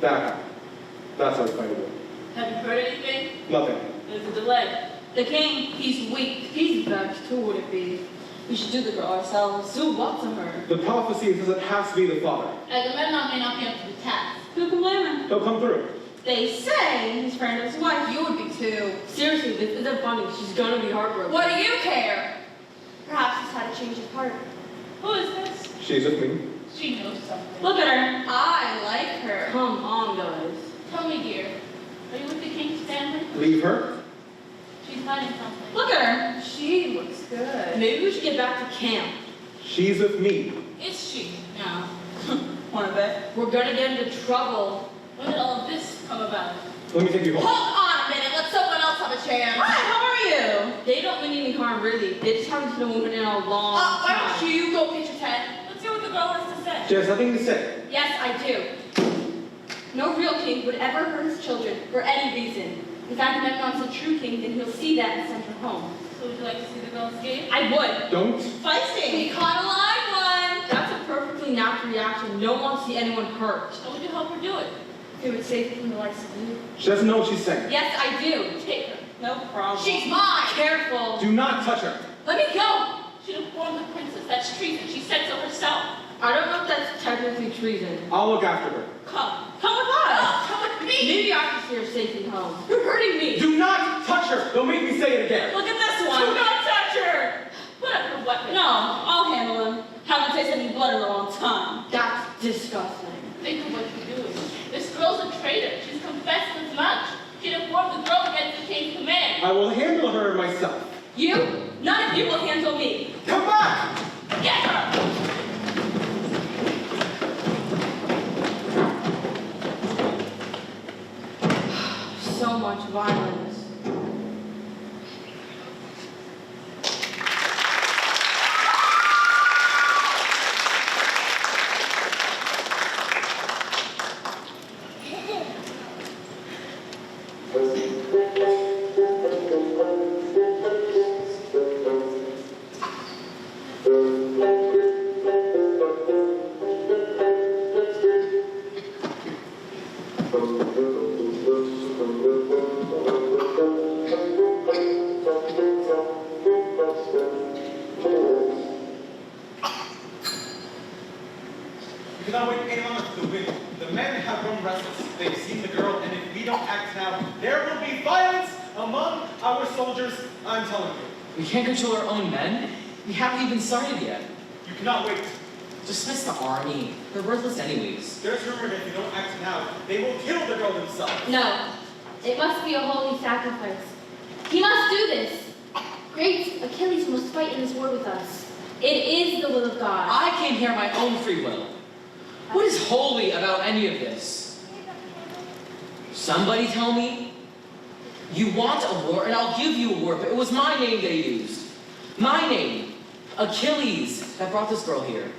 That's how he fight away. Have you heard anything? Nothing. There's a delay. The king, he's weak. He's vexed. Who would it be? We should do the girl ourselves. Do what to her? The prophecy says it has to be the father. Agamemnon may not be up to the task. Who can blame him? He'll come through. They say he's friend of his wife. You would be too. Seriously, this isn't funny. She's gonna be heartbroken. What do you care? Perhaps he's had a change of heart. Who is this? She's with me. She knows something. Look at her. I like her. Come on, guys. Tell me, dear. Are you with the king's family? Leave her. She's hiding something. Look at her. She looks good. Maybe we should get back to camp. She's with me. Is she? No. Wanna bet? We're gonna get into trouble. When did all of this come about? Let me take you Hold home. on a minute. Let someone else have a chance. Hi, how are you? They don't mean any harm, really. They just haven't seen a woman in a long Why time. don't you go pitch your tent? Let's hear what the girl has to say. She has nothing to say. Yes, I do. No real king would ever hurt his children for any reason. If Agamemnon's a true king, then he'll see that and send her home. So would you like to see the girl escape? I would. Don't. Feisting. We caught a live one. That's a perfectly natural reaction. No one wants to see anyone hurt. How would you help her do it? It would save her from the likes of you. She doesn't know what she's saying. Yes, I do. Take her. No problem. She's mine. Careful. Do not touch her. Let me go. She'd inform the princess. That's treason. She said so herself. I don't know if that's technically treason. I'll look after her. Come. Come with us. Come with me. Maybe I can see her safely home. You're hurting me. Do not touch her. Don't make me say it again. Look at this Do one. not touch her! Put up your weapon. No, I'll handle him. Haven't tasted any blood in a long time. That's disgusting. Think of what you're doing. This girl's a traitor. She's confessed as much. She'd informed the girl against the king's command. I will handle her myself. You? None of you will handle me. Come back! Get her! So much violence. We cannot wait any longer for the wind. The men have grown restless. They've seen the girl, and if we don't act now, there will be violence among our soldiers, I'm telling you. We can't control our own men. We haven't even started yet. You cannot wait. Dismiss the army. They're worthless anyways. There's rumor that if you don't act now, they will kill the girl themselves. No, it must be a holy sacrifice. He must do this. Great Achilles must fight in this war with us. It is the will of God. I came here of my own free will. What is holy about any of this? Somebody tell me? You want a war, and I'll give you a war, but it was my name they used. My name, Achilles, that brought this girl here.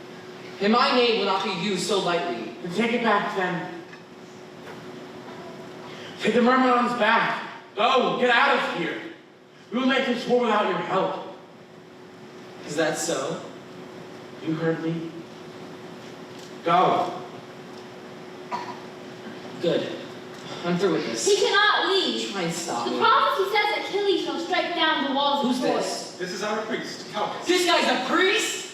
And my name will not be used so lightly. Then take it back, then. Take the Myrmidons back. Go, get out of here. We will make this war without your help. Is that so? You heard me? Go. Good. I'm through with this. He cannot leave. Try and stop The me. prophecy says Achilles shall strike down the walls Who's of Troy. this? This is our priest, Calchas. This guy's a priest?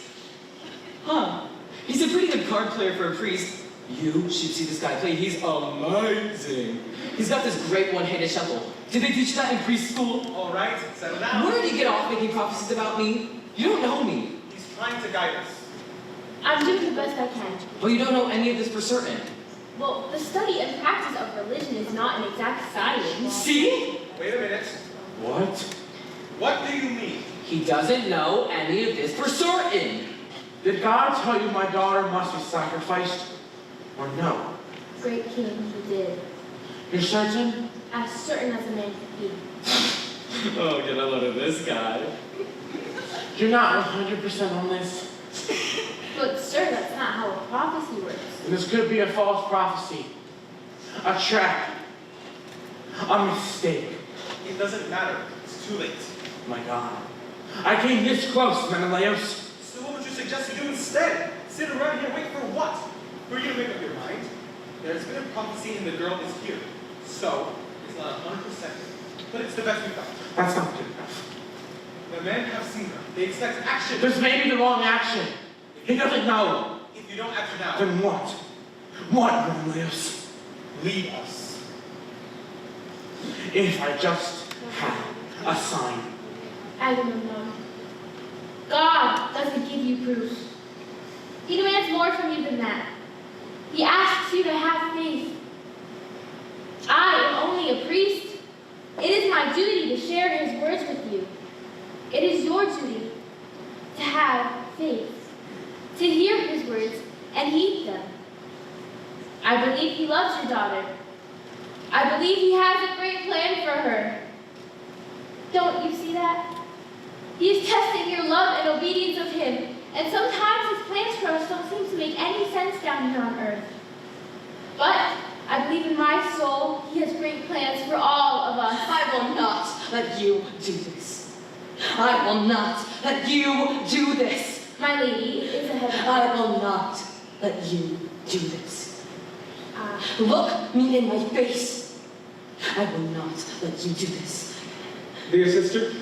Huh. He's a pretty good card player for a priest. You should see this guy play. He's amazing. He's got this great one-handed shuffle. Did they teach you that in priest school? All right, settle down. Where did you get off making prophecies about me? You don't know me. He's trying to guide us. I'm doing the best I can. But you don't know any of this for certain. Well, the study and practice of religion is not an exact science. See? Wait a minute. What? What do you mean? He doesn't know any of this for certain. Did God tell you my daughter must be sacrificed? Or no? Great King, he did. You're certain? As certain as a man could be. Oh, get a load of this guy. You're not 100% on this? But sir, that's not how a prophecy works. This could be a false prophecy. A trap. A mistake. It doesn't matter. It's too late. My God. I came this close, Menelaus. So what would you suggest we do instead? Sit around here, wait for what? For you to make up your mind? There's been a prophecy and the girl is here. So, it's not 100%, but it's the best we've got. That's not good enough. The men have seen her. They expect action. This may be the wrong action. He doesn't know. If you don't act now, Then what? What, Menelaus? lead us. If I just had a sign. Agamemnon, God doesn't give you proof. He demands more from you than that. He asks you to have faith. I am only a priest. It is my duty to share his words with you. It is your duty to have faith, to hear his words and heed them. I believe he loves your daughter. I believe he has a great plan for her. Don't you see that? He is testing your love and obedience of him, and sometimes his plans for us don't seem to make any sense down here on earth. But I believe in my soul he has great plans for all of us. I will not let you do this. I will not let you do this. My lady is ahead of I will not let you do this. Look me in my face. I will not let you do this. Dear sister,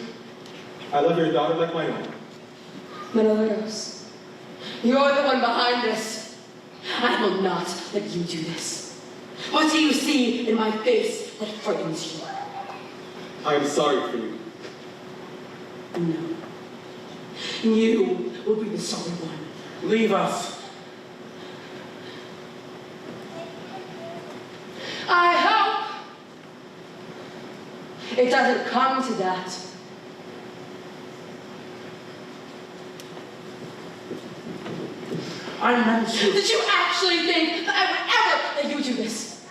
I love your daughter like my own. Menelaus, you're the one behind this. I will not let you do this. What do you see in my face that frightens you? I am sorry for you. No. You will be the sorry one. Leave us. I hope it doesn't come to that. I meant to. Did you actually think that I would ever let you do this?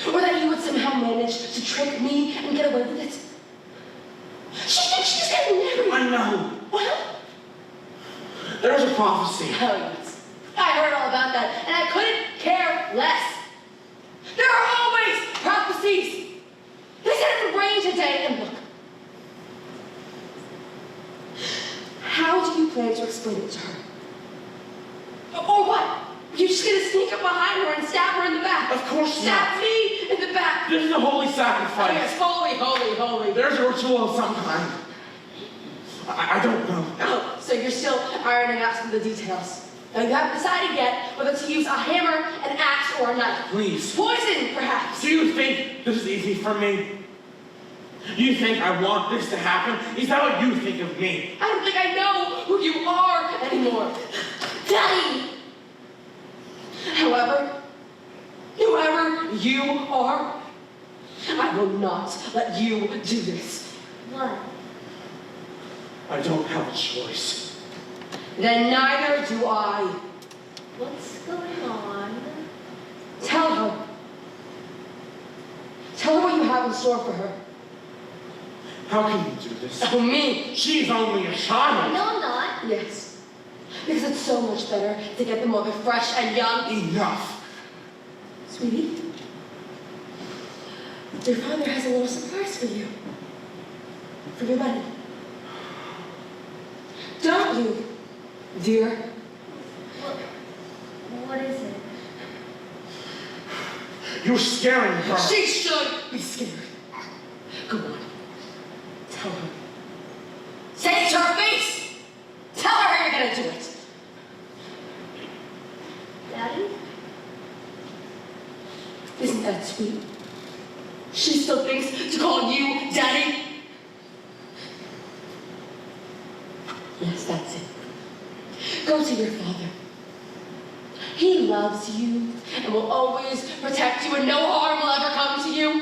Or that you would somehow manage to trick me and get away with it? She thinks she's getting married. I know. Well, There's a prophecy. hell yes. I heard all about that, and I couldn't care less. There are always prophecies. They said in the brain today, and look. How do you plan to explain it to her? Or what? You're just gonna sneak up behind her and stab her in the back? Of course not. Stab me in the back. This is a holy Yes, sacrifice. holy, holy, holy. There's a ritual of some kind. I don't know. Oh, so you're still ironing out some of the details. Now you haven't decided yet whether to use a hammer, an axe, or a knife. Please. Poison, perhaps. Do you think this is easy for me? You think I want this to happen? Is that what you think of me? I don't think I know who you are anymore. Daddy! However, whoever you are, I will not let you do this. What? I don't have a choice. Then neither do I. What's going on? Tell her. Tell her what you have in store for her. How can you do this? Oh, me? She's only a child. No, I'm not. Yes. Because it's so much better to get the mother fresh and young. Enough. Sweetie, your father has a little surprise for you. For your wedding. Don't you, dear? What is it? You're scaring her. She should be scared. Go on. Tell her. Say it to her face! Tell her how you're gonna do it. Daddy? Isn't that sweet? She still thinks to call you Daddy? Yes, that's it. Go to your father. He loves loves you and will always protect you and no harm will ever come to you.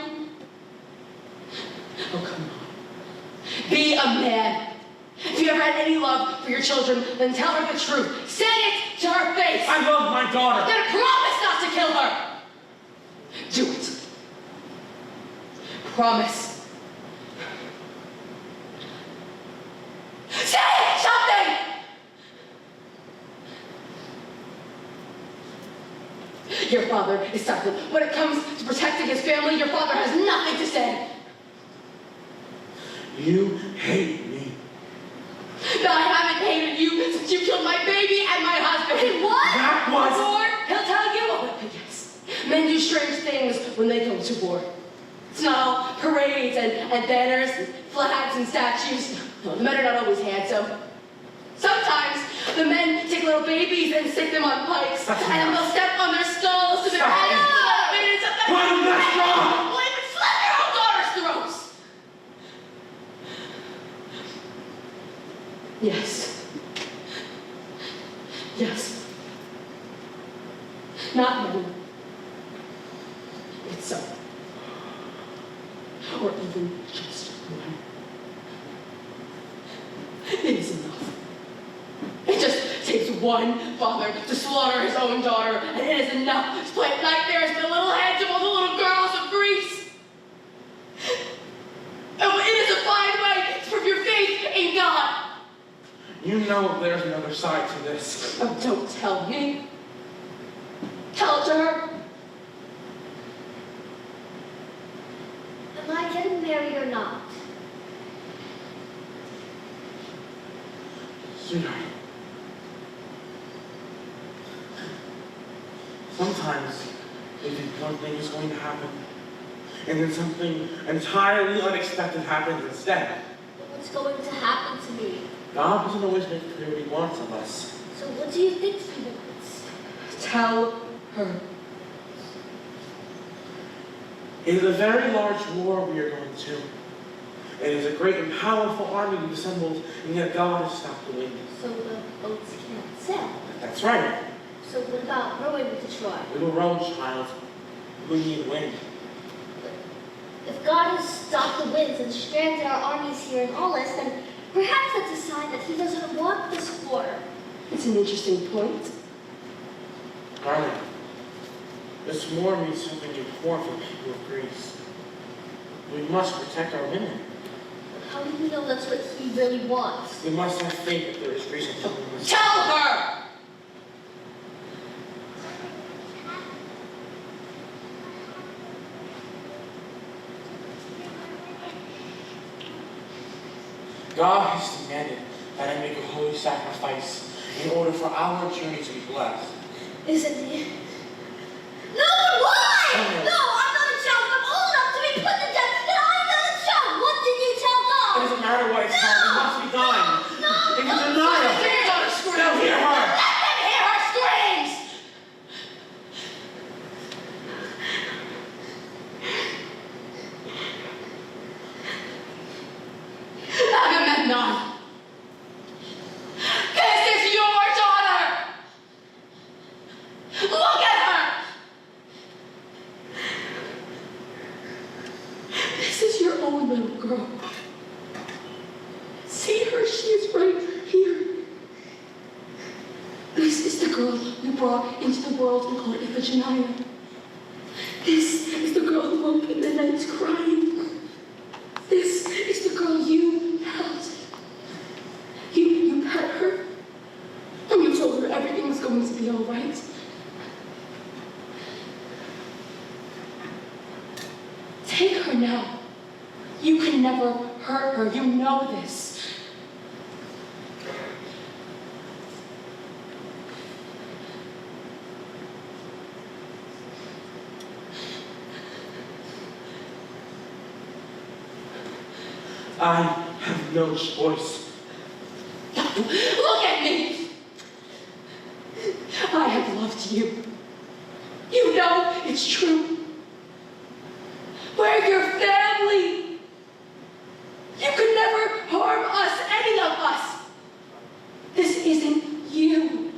Oh, come on. Be a man. If you ever had any love for your children, then tell her the truth. Say it to her face. I love my daughter. Then promise not to kill her. Do it. Promise. Say something! Your father is silent. When it comes to protecting his family, your father has nothing to say. You hate me. No, I haven't hated you since you killed my baby and my husband. Wait, what? That was... War, he'll tell you. Yes, men do strange things when they go to war. It's not all parades and banners and flags and statues. No, the men are not always handsome. Sometimes the men take little babies and stick them on pikes, and then they'll step on their skulls to their heads. Put them back on! Will even slit their own daughters' throats. Yes. Yes. Not men. It's some. Or even just one. It is enough. It just takes one father to slaughter his own daughter, and it is enough to plant nightmares in the little heads of all the little girls of Greece. Oh, it is a fine way to prove your faith in God. You know there's another side to this. Oh, don't tell me. Tell it to her. Am I getting married or not? Sweetheart. Sometimes you think one thing is going to happen, and then something entirely unexpected happens instead. But what's going to happen to me? God doesn't always make clear what he wants of us. So what do you think he wants? Tell her. It is a very large war we are going to. It is a great and powerful army we've assembled, and yet God has stopped the wind. So the boats can't sail. That's right. So what about rowing to Troy? We will row, child. We need wind. If God has stopped the winds and stranded our armies here in Aulis, then perhaps that's a sign that he doesn't want this war. It's an interesting point. Darling, this war means something important for the people of Greece. We must protect our women. How do we know that's what he really wants? We must have faith that there is reason to believe. Tell her! God has demanded that I make a holy sacrifice in order for our journey to be blessed. Isn't he? No, why? Oh, No, I'm not a child. I'm old enough to be put to death, and I'm not a child. What did you tell It God? doesn't matter what it's called, it must be done. No, If you deny it, Hear your daughter scream. they'll hear her. Let them hear her screams! Agamemnon! This is your daughter! Look at her! This is your own little girl. See her, she is right here. This is the girl you brought into the world and called Iphigenia. This is the girl who woke in the night crying. This is the girl you held. You pet her, and you told her everything was going to be all right. Take her now. You can never hurt her. You know this. I have no choice. Look at me! I have loved you. You know it's true. We're your family. You could never harm us, any of us. This isn't you.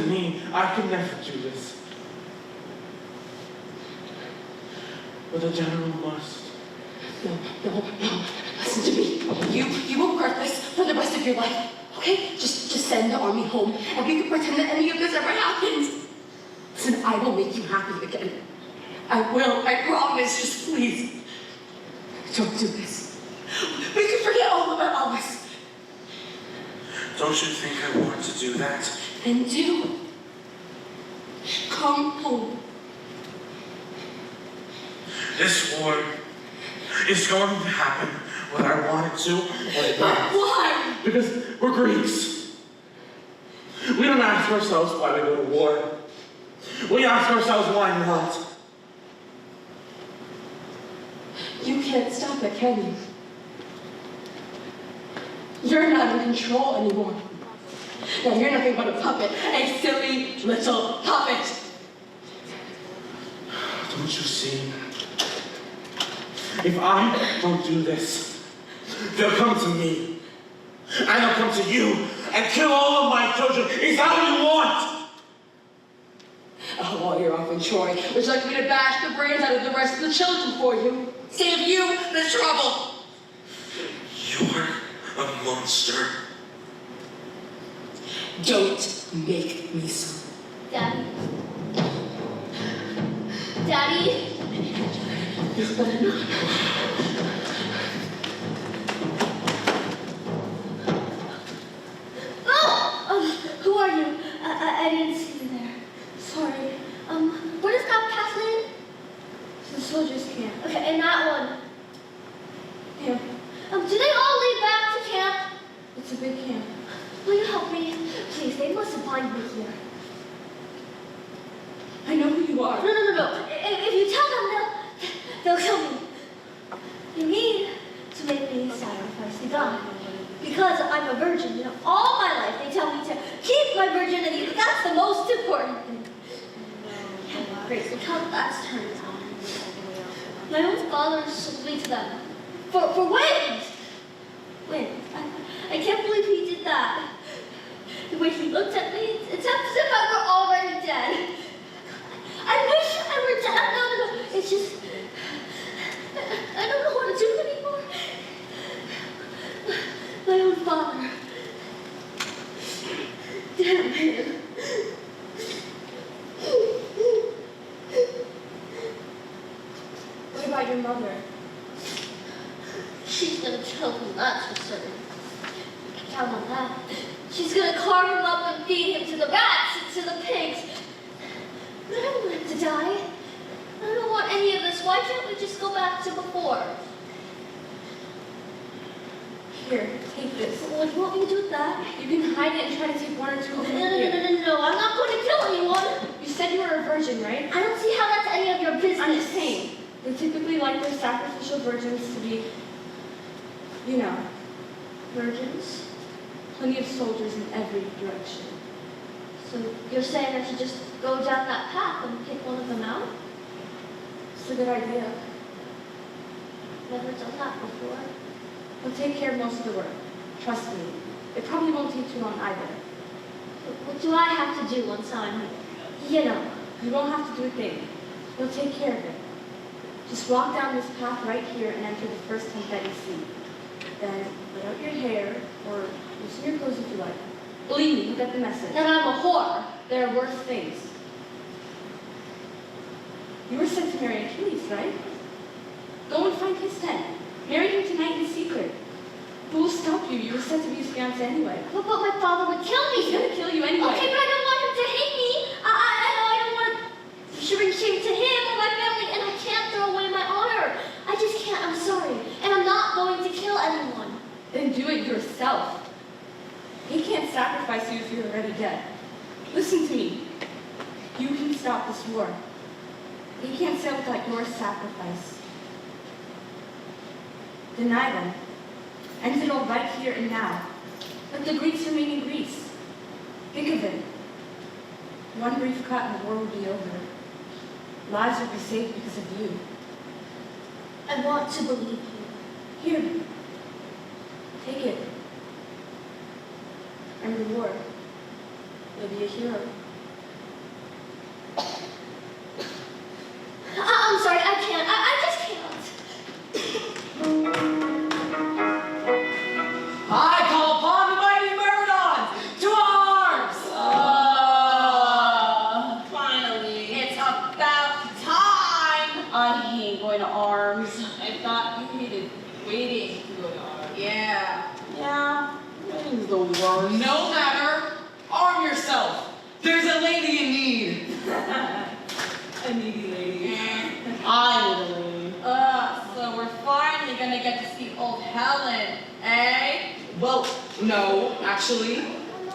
to me. I could never do this. But the general must. No. Listen to me. You will regret this for the rest of your life. Okay? Just send the army home, and we can pretend that any of this ever happened. Listen, I will make you happy again. I will. I promise. Just please, don't do this. We can forget all about all this. Don't you think I want to do that? And do. Come home. This war is going to happen whether I want it to or not. Why? Because we're Greeks. We don't ask ourselves why we go to war. We ask ourselves why not. You can't stop it, can you? You're not in control anymore. Now you're nothing but a puppet, a silly little puppet. Don't you see? If I don't do this, they'll come to me. And they'll come to you and kill all of my children. Is that what you want? Oh, while you're off in Troy, would you like me to bash the brains out of the rest of the children for you? Save you the trouble. You're a monster. Don't make me so. Daddy. Daddy? This better not. Who are you? I didn't see you there. Sorry. Where does that path lead? To the soldiers' camp. Okay, and that one. Yeah, Do they all lead back to camp? it's a big camp. Will you help me? Please, they must have find me here. I know who you are. No. If you tell them, they'll kill me. You need to make me sacrifice to God. Because I'm a virgin, all my life they tell me to keep my virginity, but that's the most important thing. Grace, look how that's turned out. My own father sold me to them. For wind! Wind. I can't believe he did that. The way he looked at me, it's as if I were already dead. I wish I were dead. No. It's just, I don't know what to do anymore. My own father. Damn him. What about your mother? She's gonna kill him, that's for certain. I can count on that. She's gonna carve him up and feed him to the rats and to the pigs. But I don't want him to die. I don't want any of this. Why can't we just go back to before? Here, take this. What do you want me to do with that? You can hide it and try to take one or two of them with you. No. I'm not going to kill anyone. You said you were a virgin, right? I don't see how that's any of your business. I'm just saying. They typically like their sacrificial virgins to be, Virgins? plenty of soldiers in every direction. So you're saying I should just go down that path and pick one of them out? It's a good idea. Never done that before. They'll take care of most of the work. Trust me. It probably won't take too long either. What do I have to do once I'm, You won't have to do a thing. They'll take care of it. Just walk down this path right here and enter the first tent that you see. Then let out your hair, or loosen your clothes if you like. Believe me, you get the message. Then I'm a whore. There are worse things. You were sent to marry Achilles, right? Go and find his tent. Marry him tonight in secret. Who will stop you? You were sent to be his fiancé anyway. But my father would kill me. He's gonna kill you anyway. Okay, but I don't want him to hate me. I don't want to bring shame to him or my family, and I can't throw away my honor. I just can't. I'm sorry. And I'm not going to kill anyone. Then do it yourself. He can't sacrifice you if you're already dead. Listen to me. You can stop this war. He can't sail without your sacrifice. Deny them. End it all right here and now. Let the Greeks remain in Greece. Think of it. One brief cut and the war would be over. Lives would be saved because of you. I want to believe you. Here. Take it. And reward. You'll be a hero. horse. No matter. Arm yourself. There's a lady in need. A needy lady. I need a lady. So we're finally gonna get to see old Helen, eh? Well, no, actually.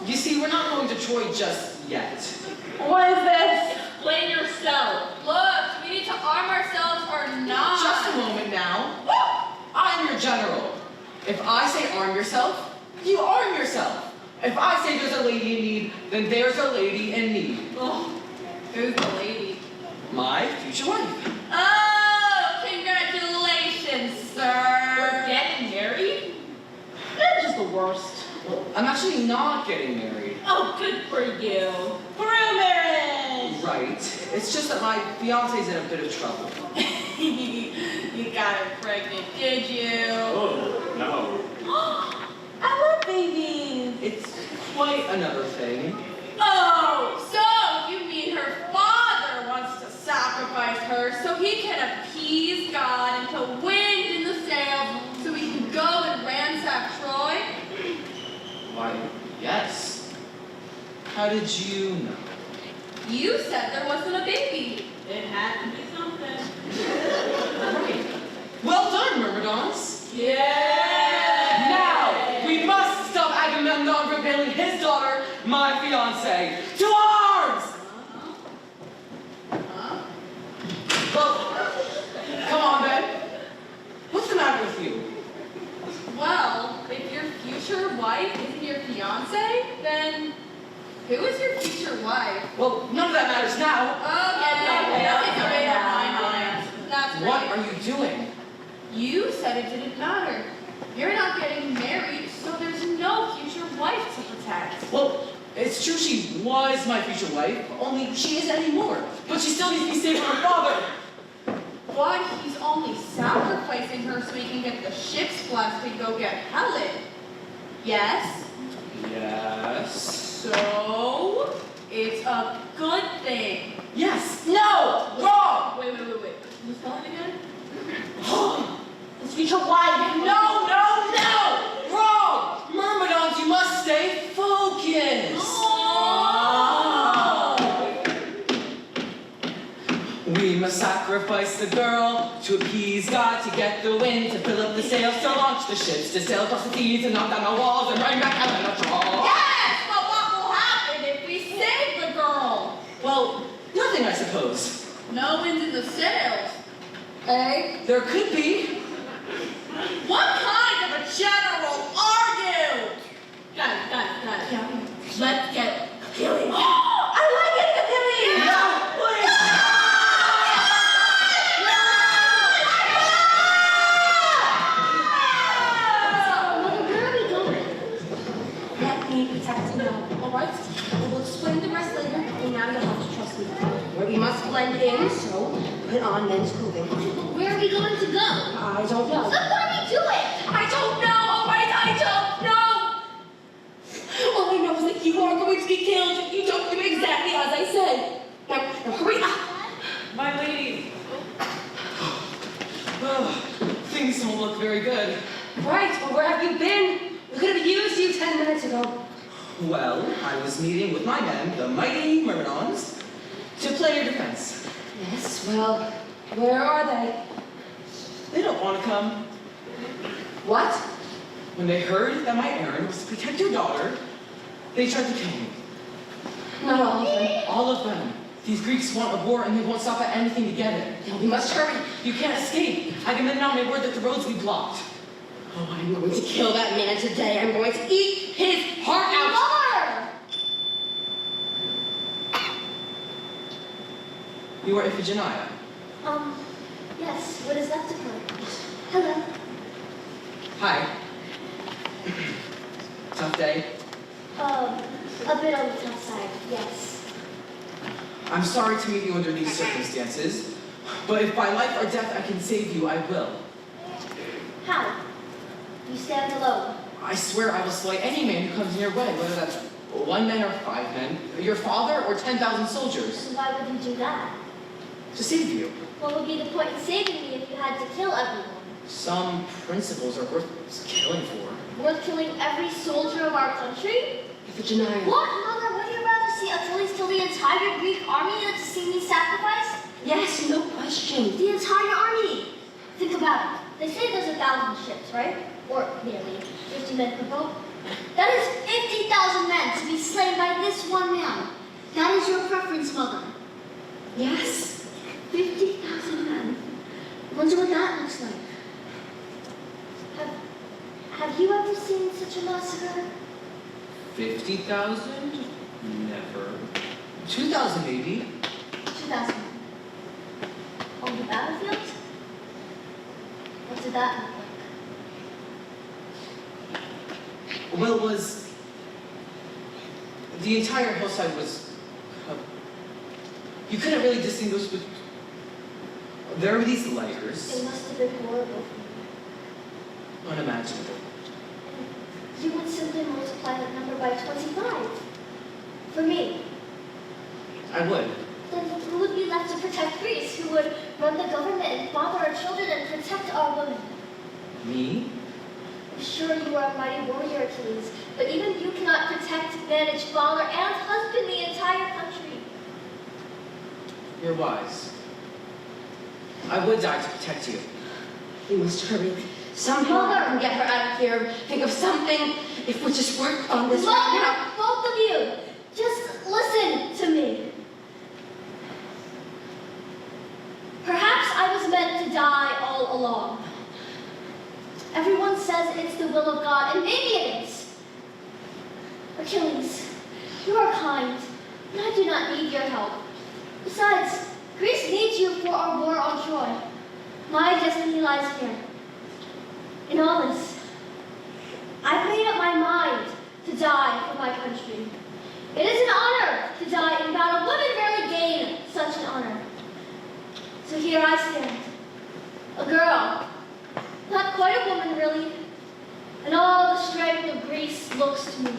You see, we're not going to Troy just yet. What is this? Explain yourself. Look, do we need to arm ourselves or not? Just a moment now. I'm your general. If I say arm yourself, you arm yourself. If I say there's a lady in need, then there's a lady in need. Oh, who's the lady? My future wife. Oh, congratulations, sir. We're getting married? They're just the worst. Well, I'm actually not getting married. Oh, good for you. Rumors! Right. It's just that my fiance's in a bit of trouble. You got her pregnant, did you? Oh, no. I love babies. It's quite another thing. Oh, so you mean her father wants to sacrifice her so he can appease God and put wind in the sails so he can go and ransack Troy? Why, yes. How did you know? You said there wasn't a baby. It had to be something. Right. Well done, Myrmidons. Yeah! Now, we must stop Agamemnon from killing his daughter, my fiancée. To arms! Huh? Well, come on, Ben. What's the matter with you? Well, if your future wife isn't your fiance, then who is your future wife? Well, none of that matters now. Okay, nothing's made up my mind. That's What great. are you doing? You said it didn't matter. You're not getting married, so there's no future wife to protect. Well, it's true she was my future wife, only she isn't anymore. But she still needs to be saved from her father. But he's only sacrificing her so he can get the ships blessed and go get Helen. Yes? Yes. So, it's a good thing. Yes. No. Wrong. Wait. Can you spell it again? His future wife. No. Wrong. Myrmidons, you must stay focused. We must sacrifice the girl to appease God, to get the wind, to fill up the sails, to launch the ships, to sail across the seas, and knock down the walls, and bring back Helen of Troy. Yes, but what will happen if we save the girl? Well, nothing, I suppose. No wind in the sails. Eh? There could be. What kind of a general are you? Guys. Yeah. Let's get killing. I like it, Achilles! No, please. Where are we going? Let me protect you now, all right? I will explain the rest later, and now you'll have to trust me. Where we must blend in, so put on men's clothing. Where are we going to go? I don't know. So what are we doing? I don't know, all right? I don't know! All I know is that you are going to be killed if you don't do exactly as I said. Now hurry up! My lady. Things don't look very good. Right, well, where have you been? We could have used you 10 minutes ago. Well, I was meeting with my men, the mighty Myrmidons, to play your defense. Yes, well, where are they? They don't want to come. What? When they heard that my errand was to protect your daughter, they tried to kill me. Not all of them. All of them. These Greeks want a war and they won't stop at anything to get it. Now we must hurry. You can't escape. Agamemnon made word that the roads be blocked. Oh, I'm going to kill that man today. I'm going to eat his heart out. Mother! You are Iphigenia. Yes, what is left of her? Hello. Hi. Tough day. A bit on the tough side, yes. I'm sorry to meet you under these circumstances, but if by life or death I can save you, I will. How? You stand alone. I swear I will slay any man who comes in your way, whether that's 1 man or 5 men, your father or 10,000 soldiers, So why would you do that? to save you. What would be the point in saving me if you had to kill everyone? Some principles are worth killing for. worth killing every soldier of our country? Iphigenia. What, Mother? Would you rather see Achilles kill the entire Greek army than to see me sacrifice? Yes, no question. The entire army! Think about it. They say there's 1,000 ships, right? Or nearly 50 men per boat. That is 50,000 men to be slain by this one man. That is your preference, Mother. Yes. 50,000 men. Wonder what that looks like. Have you ever seen such a massacre? 50,000? Never. 2,000 maybe. 2,000. On the battlefield? What did that look like? Well, it was... The entire hillside was... you couldn't really distinguish between... There were these layers. It must have been horrible. Unimaginable. You would simply multiply that number by 25. For me. I would. Then who would be left to protect Greece? Who would run the government and father our children and protect our women? Me? I'm sure you are a mighty warrior, Achilles, but even you cannot protect, manage, father, and husband the entire country. You're wise. I would die to protect you. We must hurry. Somehow Mother! I can get her out of here. Think of something. If we just work on this Mother, right both of you, just listen to me. Perhaps I was meant to die all along. Everyone says it's the will of God, and maybe it is. Achilles, you are kind, and I do not need your help. Besides, Greece needs you for our war on Troy. My destiny lies here. In all this, I've made up my mind to die for my country. It is an honor to die in battle. Women rarely gain such an honor. So here I stand, a girl, not quite a woman really, and all the strength of Greece looks to me.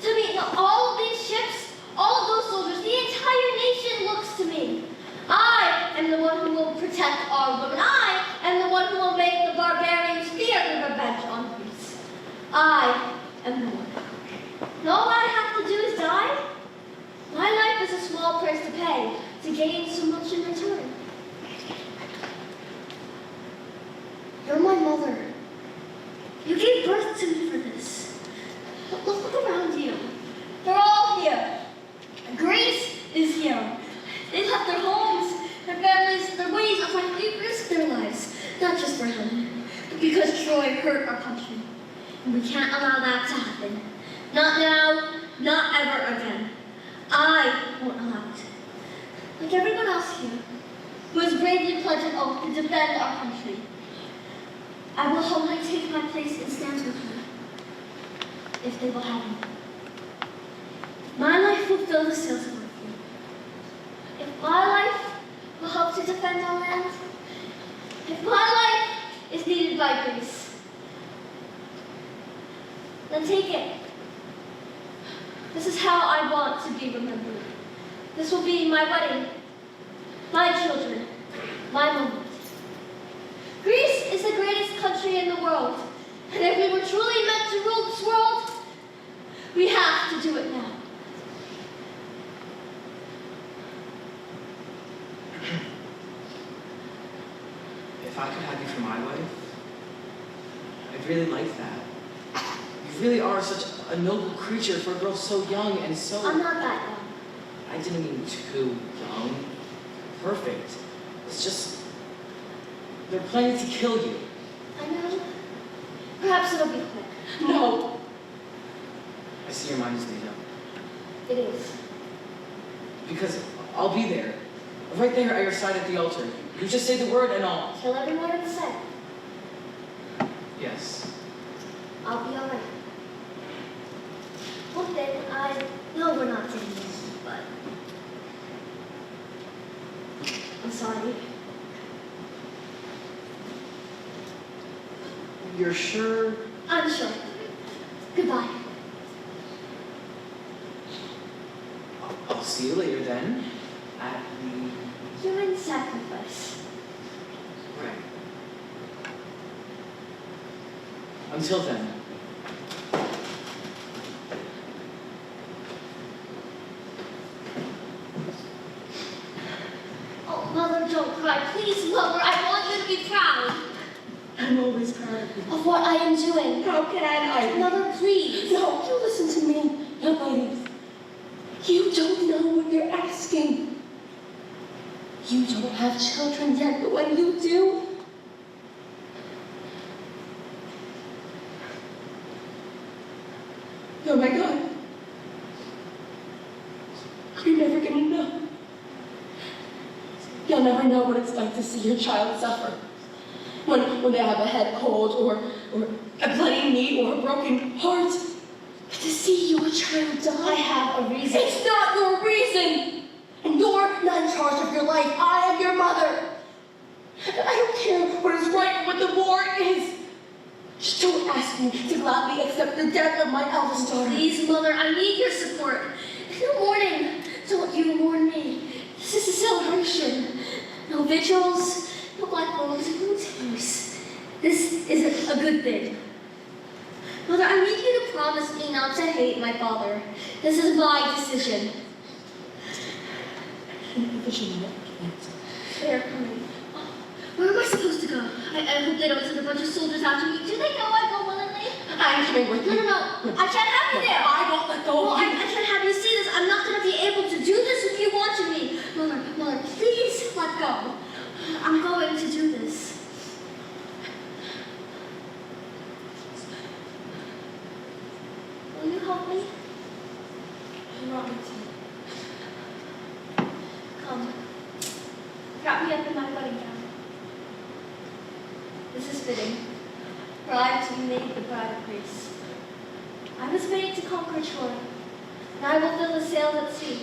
To me, all of these ships, all of those soldiers, the entire nation looks to me. I am the one who will protect our women. I am the one who will make the barbarians fear the revenge on Greece. I am the one. And all I have to do is die? My life is a small price to pay to gain so much in return. You're my mother. You gave birth to me for this. But look around you. They're all here. Greece is here. They left their homes, their families, their ways of life. They risked their lives, not just for Helen, but because Troy hurt our country. And we can't allow that to happen. Not now, not ever again. I won't allow it. Like everyone else here, who has bravely pledged an oath to defend our country, I will humbly take my place and stand with her, if they will have me. My life will fill the sails of my feet. If my life will help to defend our land, if my life is needed by Greece, then take it. This is how I want to be remembered. This will be my wedding, my children, my moment. Greece is the greatest country in the world, and if we were truly meant to rule this world, we have to do it now. If I could have you for my wife, I'd really like that. You really are such a noble creature for a girl so young and so... I'm not that young. I didn't mean too young. Perfect. It's just... they're planning to kill you. I know. Perhaps it'll be quick. No! I see your mind is made up. It is. Because I'll be there. Right there at your side at the altar. You just say the word and I'll... Kill everyone in sight. Yes. I'll be all right. One thing, I know we're not doing this, but I'm sorry. You're sure? I'm sure. Goodbye. I'll see you later then. At the... Human sacrifice. Right. Until then, don't cry. Please, Mother, I want you to be proud I'm always proud of you. of what I am doing. How can I? Mother, please. No, you listen to me, young ladies. You don't know what you're asking. You don't have children yet, but when you do, oh my God, you're never gonna know. You'll never know what it's like to see your child suffer. When they have a head cold or a bloody knee or a broken heart. But to see your child die. I have a reason. It's not your reason. And you're not in charge of your life. I am your mother. And I don't care what is right and what the war is. Just don't ask me to gladly accept the death of my eldest daughter. Please, Mother, I need your support. No mourning. Don't you mourn me. This is a celebration. No vigils, no black balloons, and no tears. This isn't a good thing. Mother, I need you to promise me not to hate my father. This is my decision. Iphigenia, They are coming. Where am I supposed to go? I hope they don't send a bunch of soldiers after me. Do they know I go willingly? I'm coming with you. No. I can't have you there. I won't let go Well, of I you. can't have you see this. I'm not going to be able to do this if you wanted me. Mother, please let go. I'm going to do this. Will you help me? You want me to? Come. Wrap me up in my wedding gown. This is fitting, for I am to be made the bride of Greece. I was made to conquer Troy, and I will fill the sails at sea.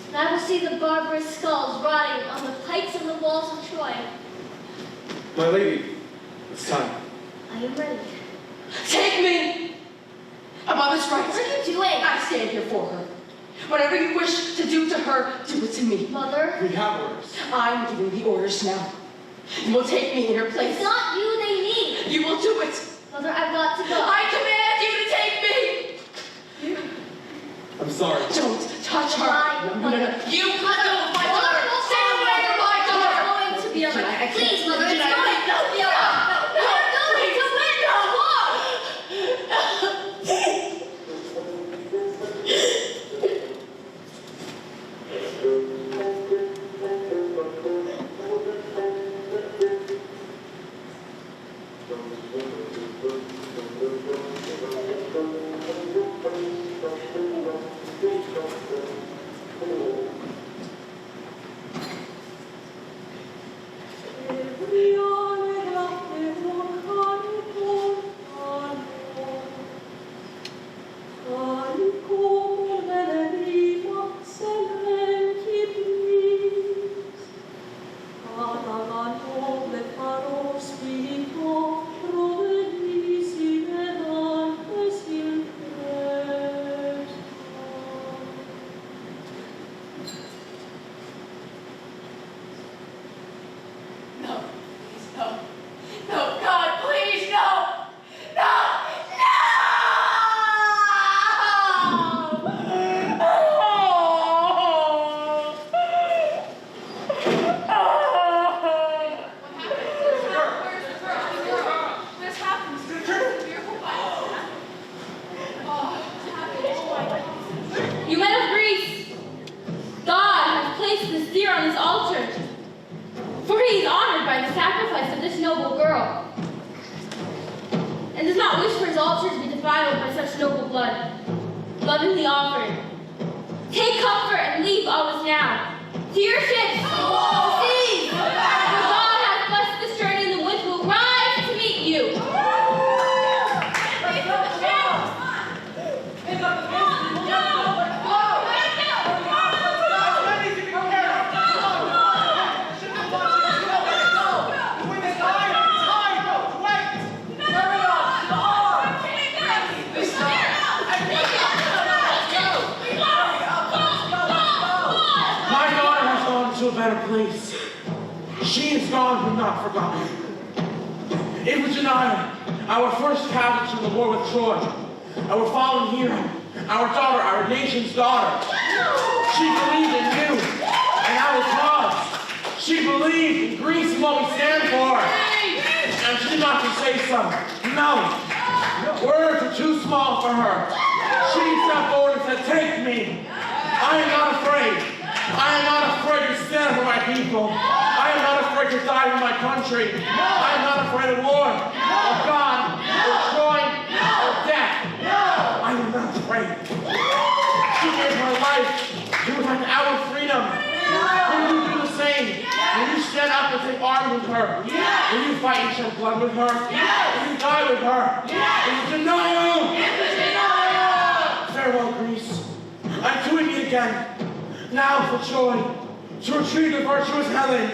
And I will see the barbarous skulls rotting on the pikes and the walls of Troy. My lady, it's time. I am ready. Take me! Above his rights. What are you doing? I stand here for her. Whatever you wish to do to her, do it to me. Mother, We have orders. I'm giving the orders now. You will take me in her place. it's not you they need. You will do it. Mother, I've got to go. I command you to take me! I'm sorry. Don't touch her. Why? No. You let go of my Mother, daughter. don't Stay away from my daughter. It's going to be Can I- I can't- Please, Mother, it's can I- going to be We're going to win this war. No, God, please, no! You men of Greece, God has placed this deer on his altar, for he is honored by the sacrifice of this noble girl, and does not wish for his altar to be defiled by such noble blood. Lovingly offered. Take comfort and leave always now. To your ships, sea, for God has blessed this journey, and the winds will rise to meet you. To a better place. She is gone but not forgotten. Iphigenia, our first casualty in the war with Troy, our fallen hero, our daughter, our nation's daughter. She believed in you and our cause. She believed did not just say so. No. Words are too small for her. She stepped forward and said, take me. I am not afraid. I am not afraid to stand for my people. I am not afraid to die for my country. I am not afraid of war, of God, or Troy, or death. I am not afraid. She gave her life. You would have our freedom. Will you do the same? Will you stand up and take arms with her? Will you fight and shed blood with her? Will you die with her? Will you deny her? Farewell, Greece. Until we meet again. Now for joy, to retrieve the virtuous Helen.